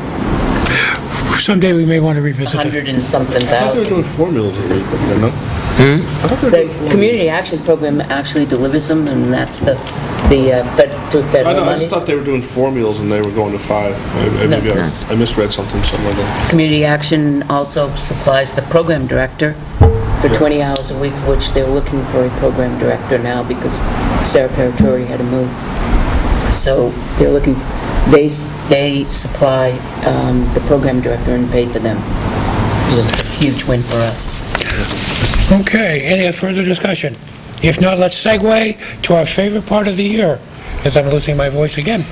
Someday we may want to revisit it. 100 and something I thought they were thousand. doing formulas a week, but they're not. I thought they were doing The formulas. community action program actually delivers them, and that's through I federal know, I just monies. thought they were doing formulas and they were going to 5. No. Maybe I misread something somewhere there. Community Action also supplies the program director for 20 hours a week, which they're looking for a program director now because Sarah Paratori had to move. So they're looking, they supply the program director and pay for them. It's a huge win for us. Okay, any further discussion? If not, let's segue to our favorite part of the year, as I'm losing my voice again.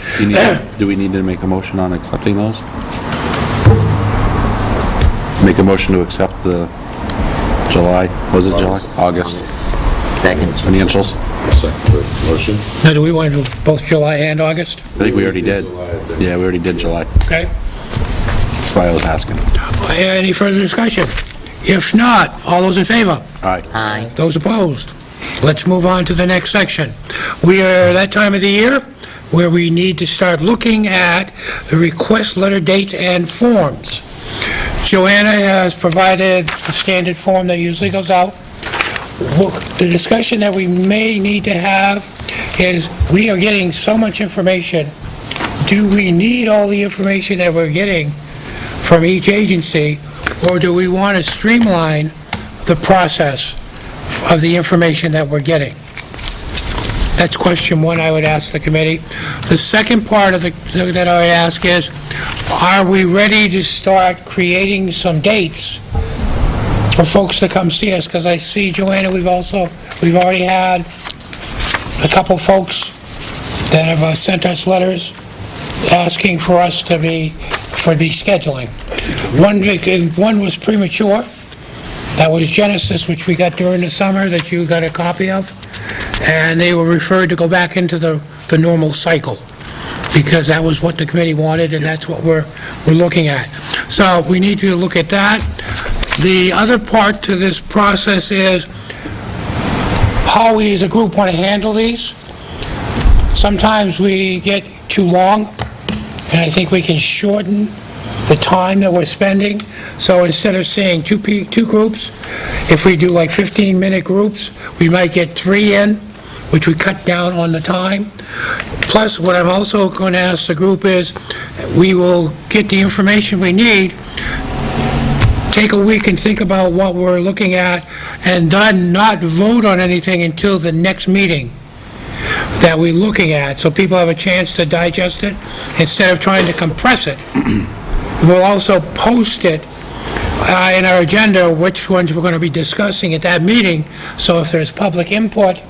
Do we need to make a motion on accepting those? Make a motion to accept the July, was it July? August second. financials? Second motion. Now, do we want to do both July and August? I think we already did. Yeah, we already did July. Okay. That's why I was asking. Any further discussion? If not, all those in favor? Aye. Aye. Those opposed? Let's move on to the next section. We are at that time of the year where we need to start looking at the request letter dates and forms. Joanna has provided the standard form that usually goes out. The discussion that we may need to have is, we are getting so much information. Do we need all the information that we're getting from each agency, or do we want to streamline the process of the information that we're getting? That's question one I would ask the committee. The second part of that I would ask is, are we ready to start creating some dates for folks to come see us? Because I see, Joanna, we've already had a couple folks that have sent us letters asking for us to be scheduling. One was premature. That was Genesis, which we got during the summer, that you got a copy of. And they were referred to go back into the normal cycle, because that was what the committee wanted, and that's what we're looking at. So we need to look at that. The other part to this process is how we as a group want to handle these. Sometimes we get too long, and I think we can shorten the time that we're spending. So instead of saying two groups, if we do like 15-minute groups, we might get 3 in, which would cut down on the time. Plus, what I'm also going to ask the group is, we will get the information we need, take a week and think about what we're looking at, and then not vote on anything until the next meeting that we're looking at, so people have a chance to digest it, instead of trying to compress it. We'll also post it in our agenda, which ones we're going to be discussing at that meeting, so if there's public input,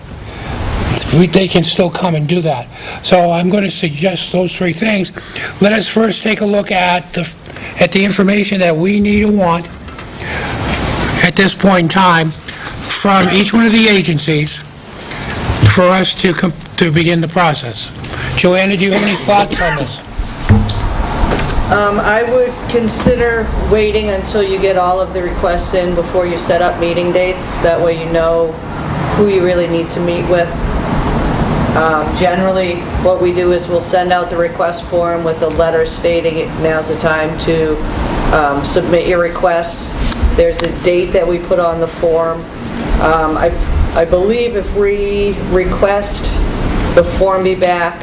they can still come and do that. So I'm going to suggest those 3 things. Let us first take a look at the information that we need and want at this point in time from each one of the agencies for us to begin the process. Joanna, do you have any thoughts on this? I would consider waiting until you get all of the requests in before you set up meeting dates. That way you know who you really need to meet with. Generally, what we do is we'll send out the request form with a letter stating now's the time to submit your requests. There's a date that we put on the form. I believe if we request the form be back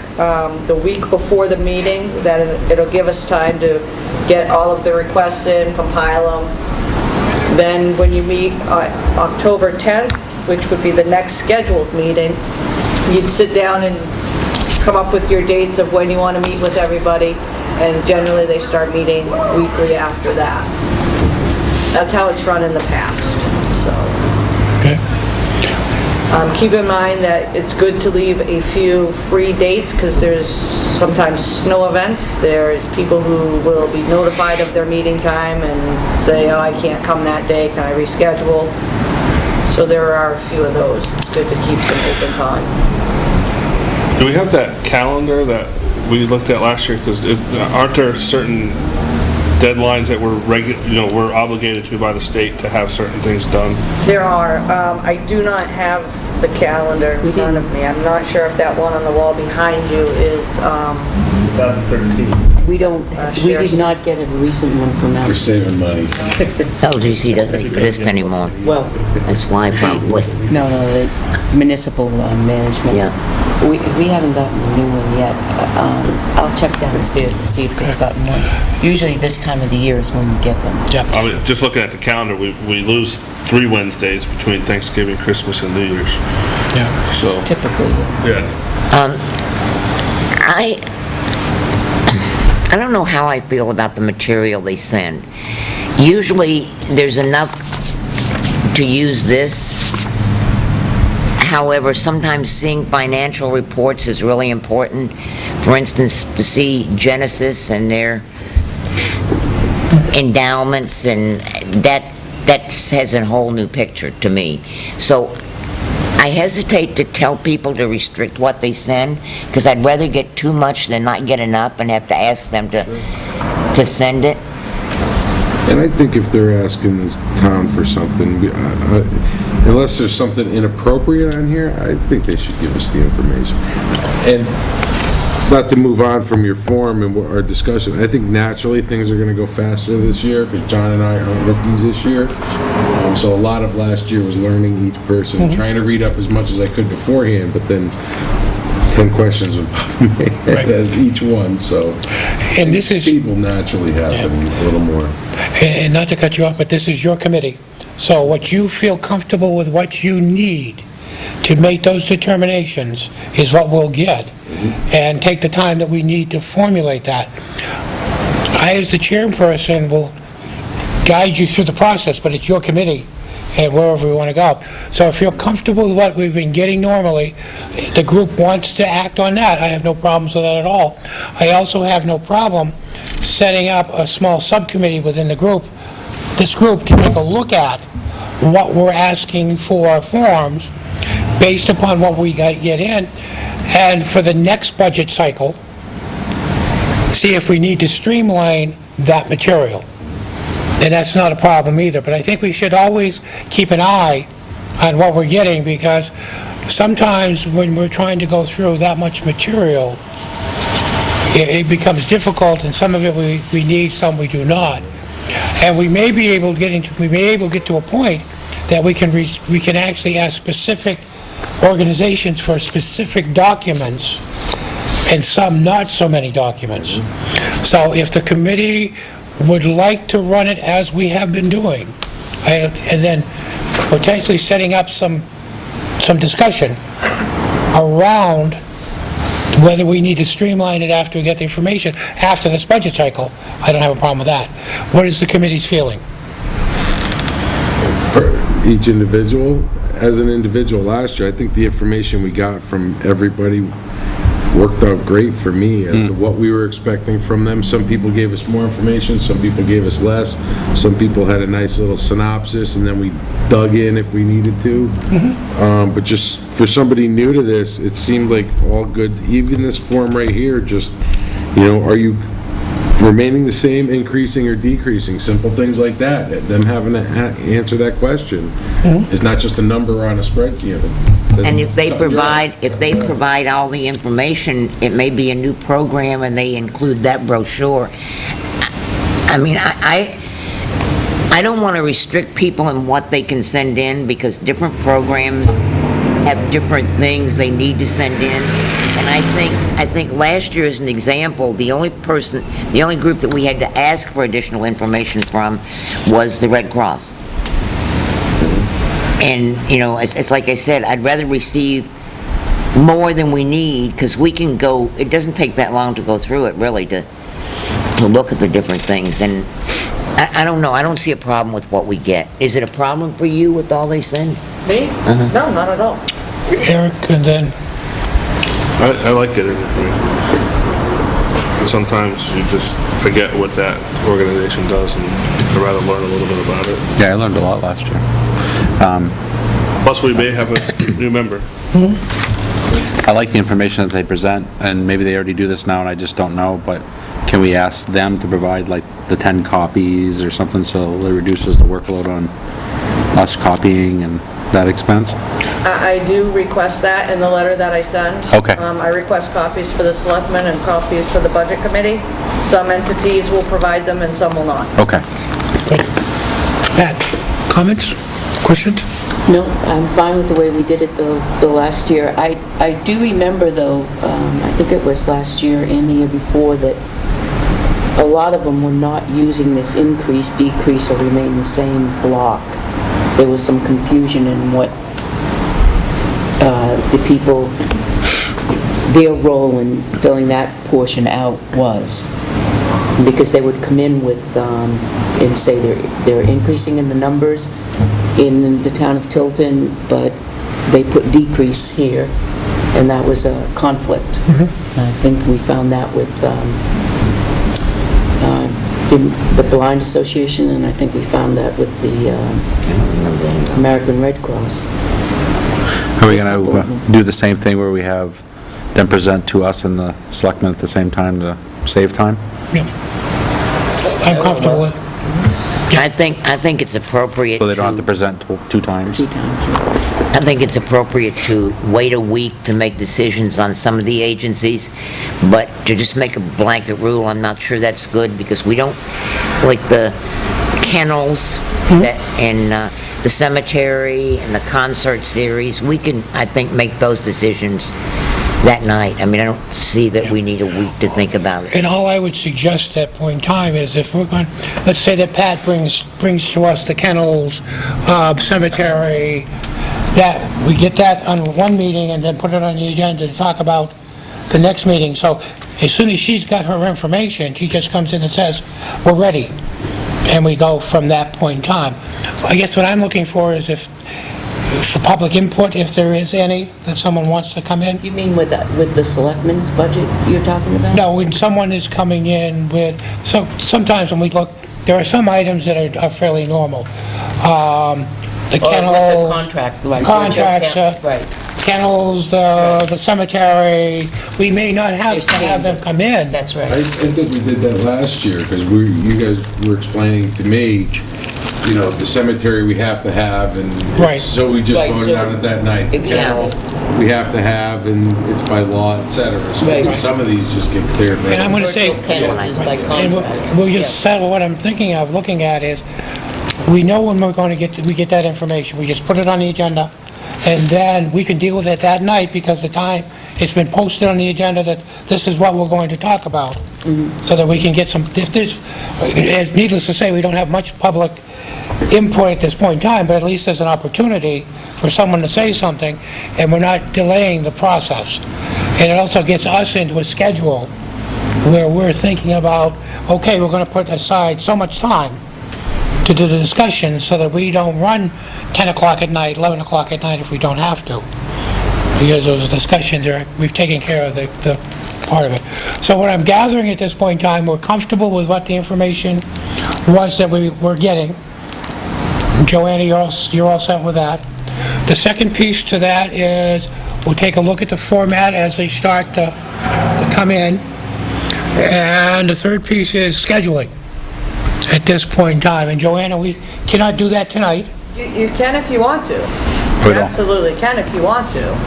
the week before the meeting, that it'll give us time to get all of the requests in, compile them. Then when you meet October 10th, which would be the next scheduled meeting, you'd sit down and come up with your dates of when you want to meet with everybody, and generally they start meeting weekly after that. That's how it's run in the past, so. Okay. Keep in mind that it's good to leave a few free dates, because there's sometimes snow events. There's people who will be notified of their meeting time and say, oh, I can't come that day, can I reschedule? So there are a few of those. It's good to keep some open time. Do we have that calendar that we looked at last year? Because aren't there certain deadlines that we're obligated to by the state to have certain things done? There are. I do not have the calendar in front of me. I'm not sure if that one on the wall behind you is, 2013. We did not get a recent one from We're Alice. saving money. LGC doesn't exist anymore. Well, That's why, probably. no, the municipal management. Yeah. We haven't gotten a new one yet. I'll check downstairs and see if they've gotten one. Usually this time of the year is when we get them. I mean, just looking at the calendar, we lose 3 Wednesdays between Thanksgiving, Christmas, and New Year's. Yeah. So, Typically, yeah. I don't know how I feel about the material they send. Usually, there's enough to use this. However, sometimes seeing financial reports is really important. For instance, to see Genesis and their endowments, and that has a whole new picture to me. So I hesitate to tell people to restrict what they send, because I'd rather get too much than not get enough and have to ask them to send it. And I think if they're asking this town for something, unless there's something inappropriate on here, I think they should give us the information. And not to move on from your form and our discussion, I think naturally things are going to go faster this year because John and I aren't rookies this year. So a lot of last year was learning each person, trying to read up as much as I could beforehand, but then 10 questions would pop in my head as each one, so. And this is, Speed will naturally happen a little more. and not to cut you off, but this is your committee. So what you feel comfortable with, what you need to make those determinations is what we'll get, and take the time that we need to formulate that. I, as the chairperson, will guide you through the process, but it's your committee and wherever we want to go. So if you're comfortable with what we've been getting normally, the group wants to act on that, I have no problems with that at all. I also have no problem setting up a small subcommittee within the group, this group, to take a look at what we're asking for forms based upon what we get in, and for the next budget cycle, see if we need to streamline that material. And that's not a problem either, but I think we should always keep an eye on what we're getting, because sometimes when we're trying to go through that much material, it becomes difficult, and some of it we need, some we do not. And we may be able to get to a point that we can actually ask specific organizations for specific documents, and some not so many documents. So if the committee would like to run it as we have been doing, and then potentially setting up some discussion around whether we need to streamline it after we get the information, after this budget cycle, I don't have a problem with that. What is the committee's feeling? For each individual, as an individual last year, I think the information we got from everybody worked out great for me as to what we were expecting from them. Some people gave us more information, some people gave us less, some people had a nice little synopsis, and then we dug in if we needed to. But just for somebody new to this, it seemed like all good. Even this form right here, just, are you remaining the same, increasing or decreasing? Simple things like that. Them having to answer that question is not just a number on a spreadsheet. And if they provide all the information, it may be a new program and they include that brochure. I mean, I don't want to restrict people in what they can send in, because different programs have different things they need to send in. And I think last year, as an example, the only group that we had to ask for additional information from was the Red Cross. And, it's like I said, I'd rather receive more than we need, because we can go, it doesn't take that long to go through it, really, to look at the different things. And I don't know, I don't see a problem with what we get. Is it a problem for you with all these things? Me? No, not at all. Eric, and then, I like getting information. And sometimes you just forget what that organization does, and I'd rather learn a little bit about it. Yeah, I learned a lot last year. Plus, we may have a new member. I like the information that they present, and maybe they already do this now and I just don't know, but can we ask them to provide like the 10 copies or something, so it reduces the workload on us copying and that expense? I do request that in the letter that I send. Okay. I request copies for the selectmen and copies for the budget committee. Some entities will provide them and some will not. Okay. good. Pat, comments, questions? No, I'm fine with the way we did it the last year. I do remember, though, I think it was last year and the year before, that a lot of them were not using this increase, decrease, or remain the same block. There was some confusion in what the people, their role in filling that portion out was. Because they would come in with, and say they're increasing in the numbers in the town of Tilton, but they put decrease here, and that was a conflict. I think we found that with the Blind Association, and I think we found that with the American Red Cross. Are we going to do the same thing where we have them present to us and the selectmen at the same time to save time? Yeah. I'm comfortable with it. I think it's appropriate So they don't have to to, present two times? 2 times. I think it's appropriate to wait a week to make decisions on some of the agencies, but to just make a blanket rule, I'm not sure that's good, because we don't, like the kennels and the cemetery and the concert series, we can, I think, make those decisions that night. I mean, I don't see that we need a week to think about it. And all I would suggest at that point in time is if we're going, let's say that Pat brings to us the kennels, cemetery, that we get that on one meeting and then put it on the agenda to talk about the next meeting. So as soon as she's got her information, she just comes in and says, we're ready. And we go from that point in time. I guess what I'm looking for is for public input, if there is any, that someone wants to come in. You mean with the selectmen's budget you're talking about? No, when someone is coming in with, so sometimes when we look, there are some items that are fairly normal. The Or with kennels. the contract, like. Contracts, Right. kennels, the cemetery, we may not have to have them come in. That's I right. think we did that last year, because you guys were explaining to me, the cemetery we have to have, and Right. so we just Right, voted so- on it that night. Exactly. We have to have, and it's by law, et cetera. So I think Right. some of these just get cleared. And I'm going to say, Virtual kennels is by and contract. we'll just settle, what I'm thinking of, looking at is, we know when we're going to get that information, we just put it on the agenda, and then we can deal with it that night, because the time, it's been posted on the agenda that this is what we're going to talk about, so that we can get some, if there's, needless to say, we don't have much public input at this point in time, but at least there's an opportunity for someone to say something, and we're not delaying the process. And it also gets us into a schedule where we're thinking about, okay, we're going to put aside so much time to do the discussion, so that we don't run 10 o'clock at night, 11 o'clock at night if we don't have to. Because those discussions we've taken care of the part of it. So what I'm gathering at this point in time, we're comfortable with what the information was that we were getting. Joanna, you're all set with that. The second piece to that is, we'll take a look at the format as they start to come in. And the third piece is scheduling at this point in time. And Joanna, we cannot do that tonight. You can if you want to. We You don't. absolutely can if you want to.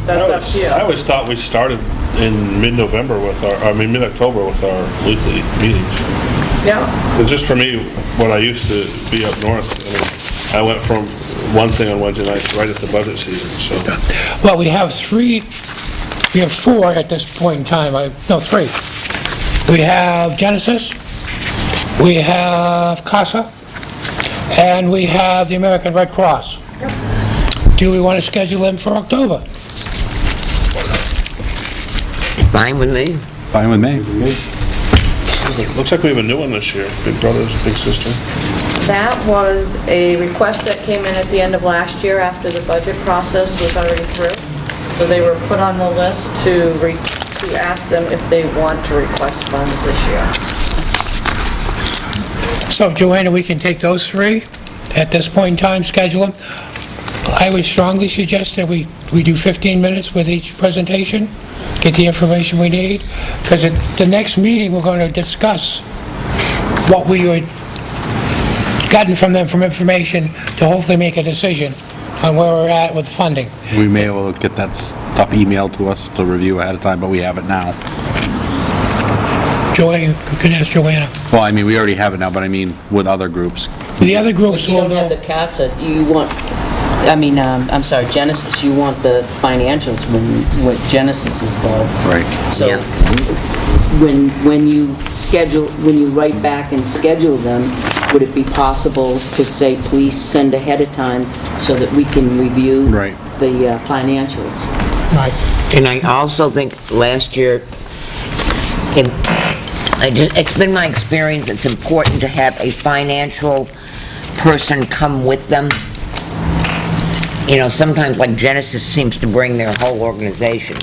That's up to you. I always thought we started in mid-November mid-October with our weekly meetings. Yeah. It's just for me, when I used to be up north, I went from one thing on Wednesday nights right at the budget season, so. Well, we have four at this point in time, three. We have Genesis, we have CASA, and we have the American Red Cross. Do we want to schedule them for October? Fine with me. Fine with me. Looks like we have a new one this year, Big Brothers Big Sister. That was a request that came in at the end of last year after the budget process was already through. So they were put on the list to ask them if they want to request funds this year. So Joanna, we can take those three at this point in time, schedule them. I would strongly suggest that we do 15 minutes with each presentation, get the information we need, because at the next meeting, we're going to discuss what we had gotten from them from information to hopefully make a decision on where we're at with funding. We may be able to get that stuff emailed to us to review ahead of time, but we have it now. Joanna, you can ask Joanna. Well, I mean, we already have it now, but I mean, with other groups. The other groups You will don't have know. the CASA, you want, I'm sorry, Genesis, you want the financials when Genesis is involved. Right. So Yeah. when you write back and schedule them, would it be possible to say, please send ahead of time so that we can review Right. the financials? Right. And I also think last year, it's been my experience, it's important to have a financial person come with them. Sometimes like Genesis seems to bring their whole organization.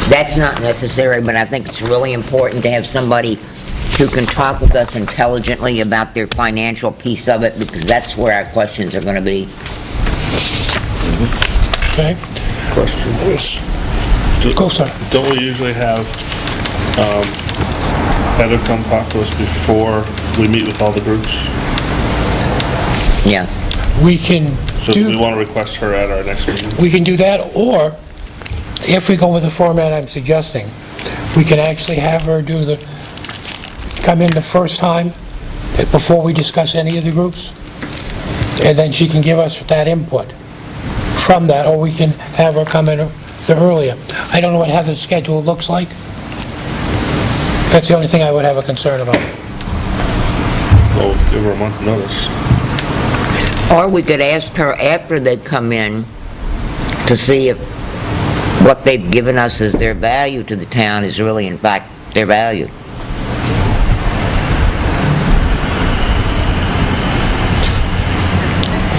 That's not necessary, but I think it's really important to have somebody who can talk with us intelligently about their financial piece of it, because that's where our questions are going to be. Okay? Question. Go, sir. Don't we usually have Heather come talk to us before we meet with all the groups? Yeah. We can So do we do, want to request her at our next meeting? we can do that, or if we go with the format I'm suggesting, we can actually have her come in the first time before we discuss any of the groups, and then she can give us that input from that, or we can have her come in the earlier. I don't know what Heather's schedule looks like. That's the only thing I would have a concern about. Well, give her a month notice. Or we could ask her after they come in to see if what they've given us as their value to the town is really in fact their value.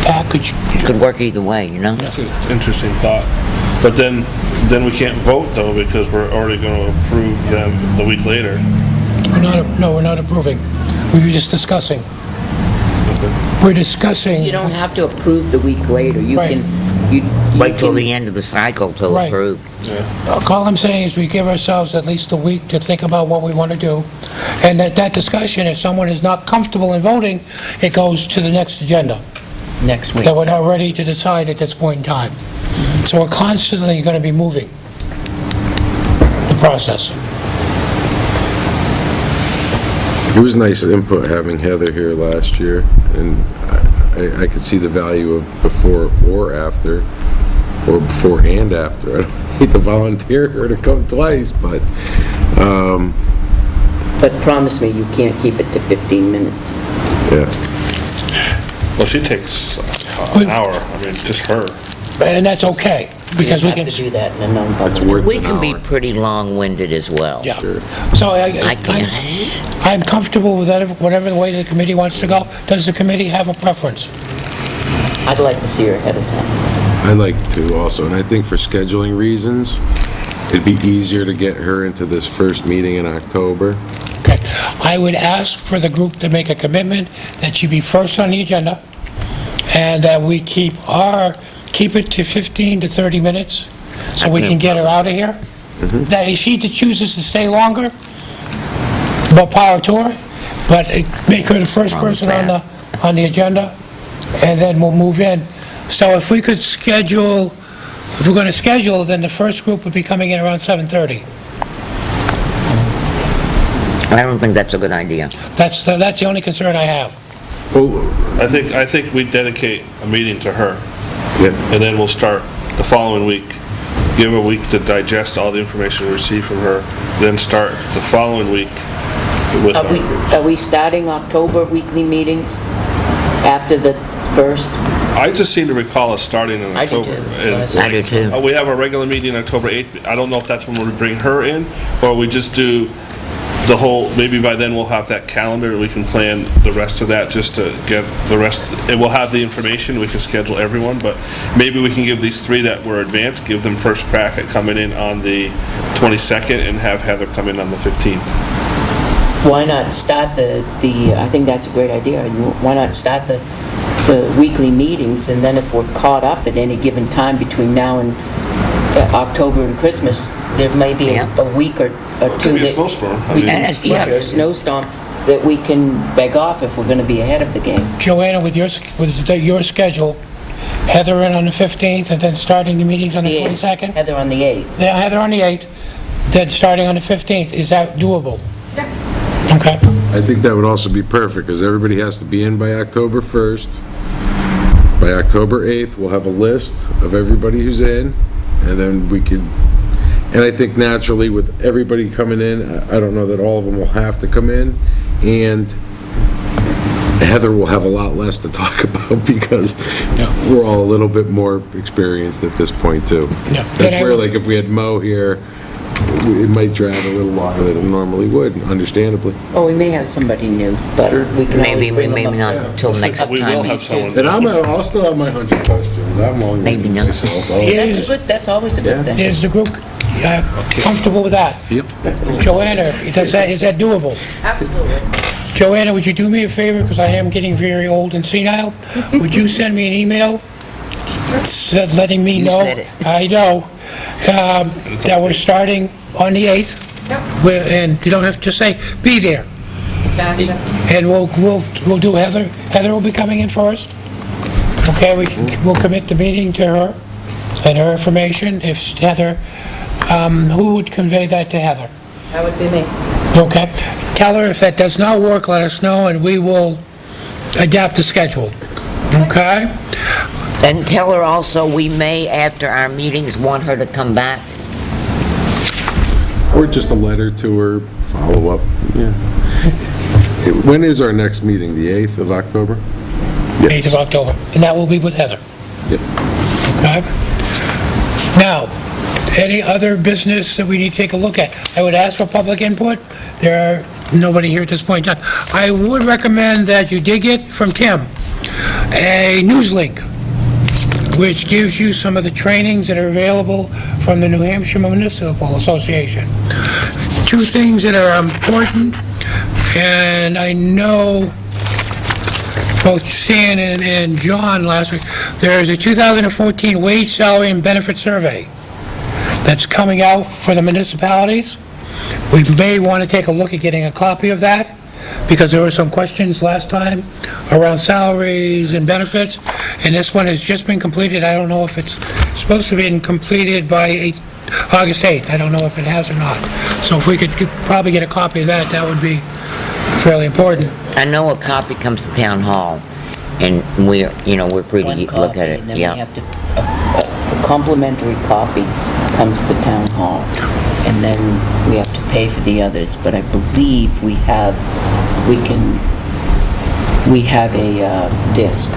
Package, Could work either way, you know? That's an interesting thought. But then we can't vote though, because we're already going to approve them the week later. we're not approving. We were just discussing. We're discussing. You don't have to approve the week later. You Right. can, you Wait till can- the end of the cycle to Right. approve. All I'm saying is we give ourselves at least a week to think about what we want to do, and that discussion, if someone is not comfortable in voting, it goes to the next agenda, next week. that we're not ready to decide at this point in time. So we're constantly going to be moving the process. It was nice input having Heather here last year, and I could see the value of before or after, or before and after. I don't hate to volunteer her to come twice, but, But promise me you can't keep it to 15 minutes. yeah. Well, she takes an hour, I mean, just her. And that's okay, because we You can... have to do that in a non-public. That's worth We an can be hour. pretty long-winded as well. Yeah. So I can't. I'm comfortable with that, whatever the way the committee wants to go. Does the committee have a preference? I'd like to see her ahead of time. I like to also, and I think for scheduling reasons, it'd be easier to get her into this first meeting in October. Okay. I would ask for the group to make a commitment that she be first on the agenda, and that we keep it to 15 to 30 minutes, so we can get her out of here. That if she chooses to stay longer, more power to her, but make her the first person on the agenda, and then we'll move in. So if we could schedule, if we're going to schedule, then the first group would be coming in around 7:30. I don't think that's a good idea. That's the only concern I have. Well, I think we dedicate a meeting to her, yeah, and then we'll start the following week. Give her a week to digest all the information we receive from her, then start the following week with our groups. Are we starting October weekly meetings after the first? I just seem to recall us starting in I do October. too, so And- that's- I do too. We have our regular meeting October 8th. I don't know if that's when we bring her in, or we just do the whole, maybe by then we'll have that calendar, we can plan the rest of that, just to get the rest, and we'll have the information, we can schedule everyone, but maybe we can give these three that were advanced, give them first crack at coming in on the 22nd, and have Heather come in on the 15th. Why not start I think that's a great idea. Why not start the weekly meetings, and then if we're caught up at any given time between now and October and Christmas, there may be Yeah. a week or Could two be a that... snowstorm. I We mean- can, yeah, a snowstorm that we can beg off if we're going to be ahead of the game. Joanna, with your schedule, Heather in on the 15th, and then starting the meetings on the 22nd? Heather on the 8th. Yeah, Heather on the 8th, then starting on the 15th. Is that doable? Yeah. Okay. I think that would also be perfect, because everybody has to be in by October 1st. By October 8th, we'll have a list of everybody who's in, and then we could, and I think naturally with everybody coming in, I don't know that all of them will have to come in, and Heather will have a lot less to talk about, because we're all a little bit more experienced at this point, too. Yeah. That's where, like, if we had Mo here, it might drag a little longer than it normally would, understandably. Oh, we may have somebody new, but we can always Maybe, bring them maybe up. not till next We will time. have someone. And I'll still have my 100 questions. I'm long Maybe not. myself. That's always a good thing. Is the group comfortable with that? Yep. Joanna, is that doable? Absolutely. Joanna, would you do me a favor, because I am getting very old and senile? Would you send me an email letting me know? said it. I know, that we're starting on the 8th, And you don't have to say, be there. Gotcha. And we'll do Heather. Heather will be coming in first. Okay, we'll commit the meeting to her and her information. If Heather, who would convey that to Heather? That would be me. Okay. Tell her if that does not work, let us know, and we will adapt the schedule. Okay? And tell her also, we may, after our meetings, want her to come back. Or just a letter to her, follow up, yeah. When is our next meeting, the 8th of October? 8th of October. And that will be with Heather. Yep. Okay? Now, any other business that we need to take a look at? I would ask for public input. There are nobody here at this point in time. I would recommend that you did get from Tim a news link, which gives you some of the trainings that are available from the New Hampshire Municipal Association. Two things that are important, and I know both Stan and John last week, there's a 2014 wage, salary, and benefit survey that's coming out for the municipalities. We may want to take a look at getting a copy of that, because there were some questions last time around salaries and benefits, and this one has just been completed. I don't know if it's supposed to be completed by August 8th. I don't know if it has or not. So if we could probably get a copy of that, that would be fairly important. I know a copy comes to town hall, and we're free to One look copy, at it, and then we yeah. have to, a complimentary copy comes to town hall, and then we have to pay for the others, but I believe we have a disc.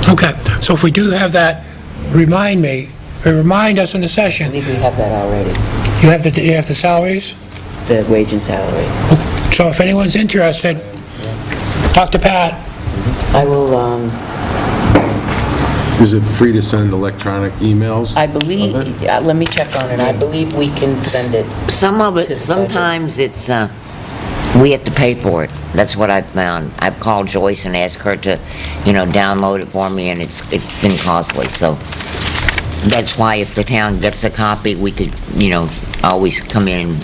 Okay, so if we do have that, remind us in the I session. believe we have that already, You have the salaries? the wage and salary. So if anyone's interested, talk to Pat. I will, Is it free to send electronic emails? I believe, let me check on it, I believe we can send it. Some of To it, the sometimes it's, we have to pay for it. That's what I've found. I've called Joyce and asked her to, download it for me, and it's been costly, so that's why if the town gets a copy, we could, always come in and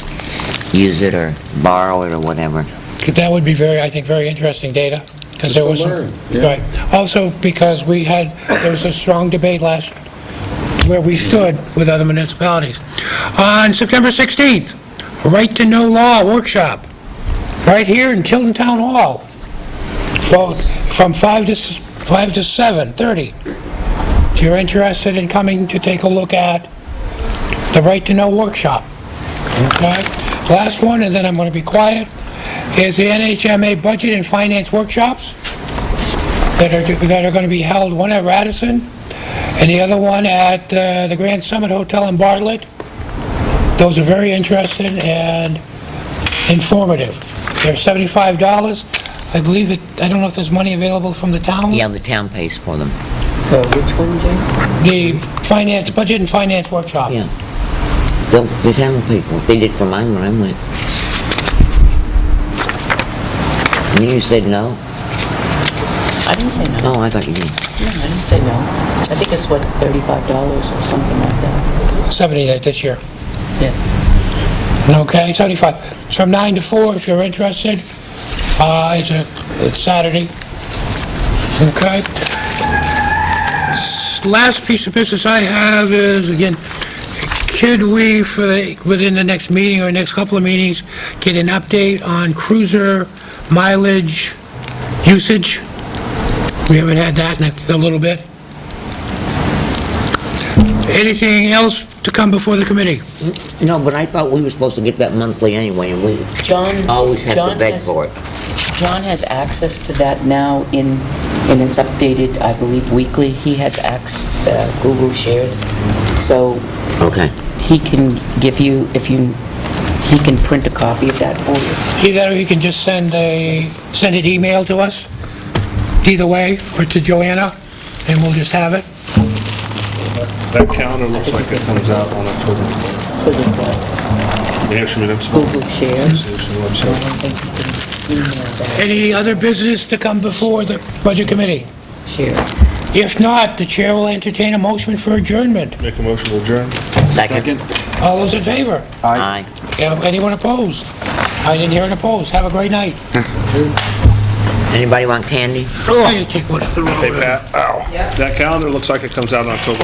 use it or borrow it or whatever. That would be I think, very interesting data, because there was Just to some... learn, yeah. Right. Also, because there was a strong debate where we stood with other municipalities. On September 16th, Right to Know Law Workshop, right here in Tilton Town Hall, from 5 to 7:30. If you're interested in coming to take a look at the Right to Know Workshop. Okay? Last one, and then I'm going to be quiet, is the NHMA Budget and Finance Workshops that are going to be held, one at Radisson and the other one at the Grand Summit Hotel in Bartlett. Those are very interesting and informative. They're $75. I believe that, I don't know if there's money available from the town? Yeah, the town pays for them. For which one, Jane? The Budget and Finance Workshop. Yeah. The town people, they did for mine when I went. And you said no? I didn't say no. Oh, I thought you did. No, I didn't say no. I think it's what, $35 or something like that. 70 this year. Yeah. Okay, 75. It's from 9 to 4 if you're interested. It's Saturday. Okay. Last piece of business I have is, again, could we, within the next meeting or next couple of meetings, get an update on cruiser mileage usage? We haven't had that in a little bit. Anything else to come before the committee? No, but I thought we were supposed to get that monthly anyway, and we John. always have to John beg has- for it. John has access to that now and it's updated, I believe, weekly. He has Google shared. So Okay. he can give you, he can print a copy of that for you. Either you can just send an email to us, either way, or to Joanna, and we'll just have it. That calendar looks like it comes out on October 4th. Put it, New Hampshire Municipal Google Share. Association I website. don't think you can email that. Any other business to come before the Budget Committee? Share. If not, the chair will entertain a motion for adjournment. Make a motion to adjourn. Second. All those in favor? Aye. Anyone opposed? I didn't hear an opposed. Have a great night. Anybody want candy? Oh, you take one. Hey, Pat, that calendar looks like it comes out in October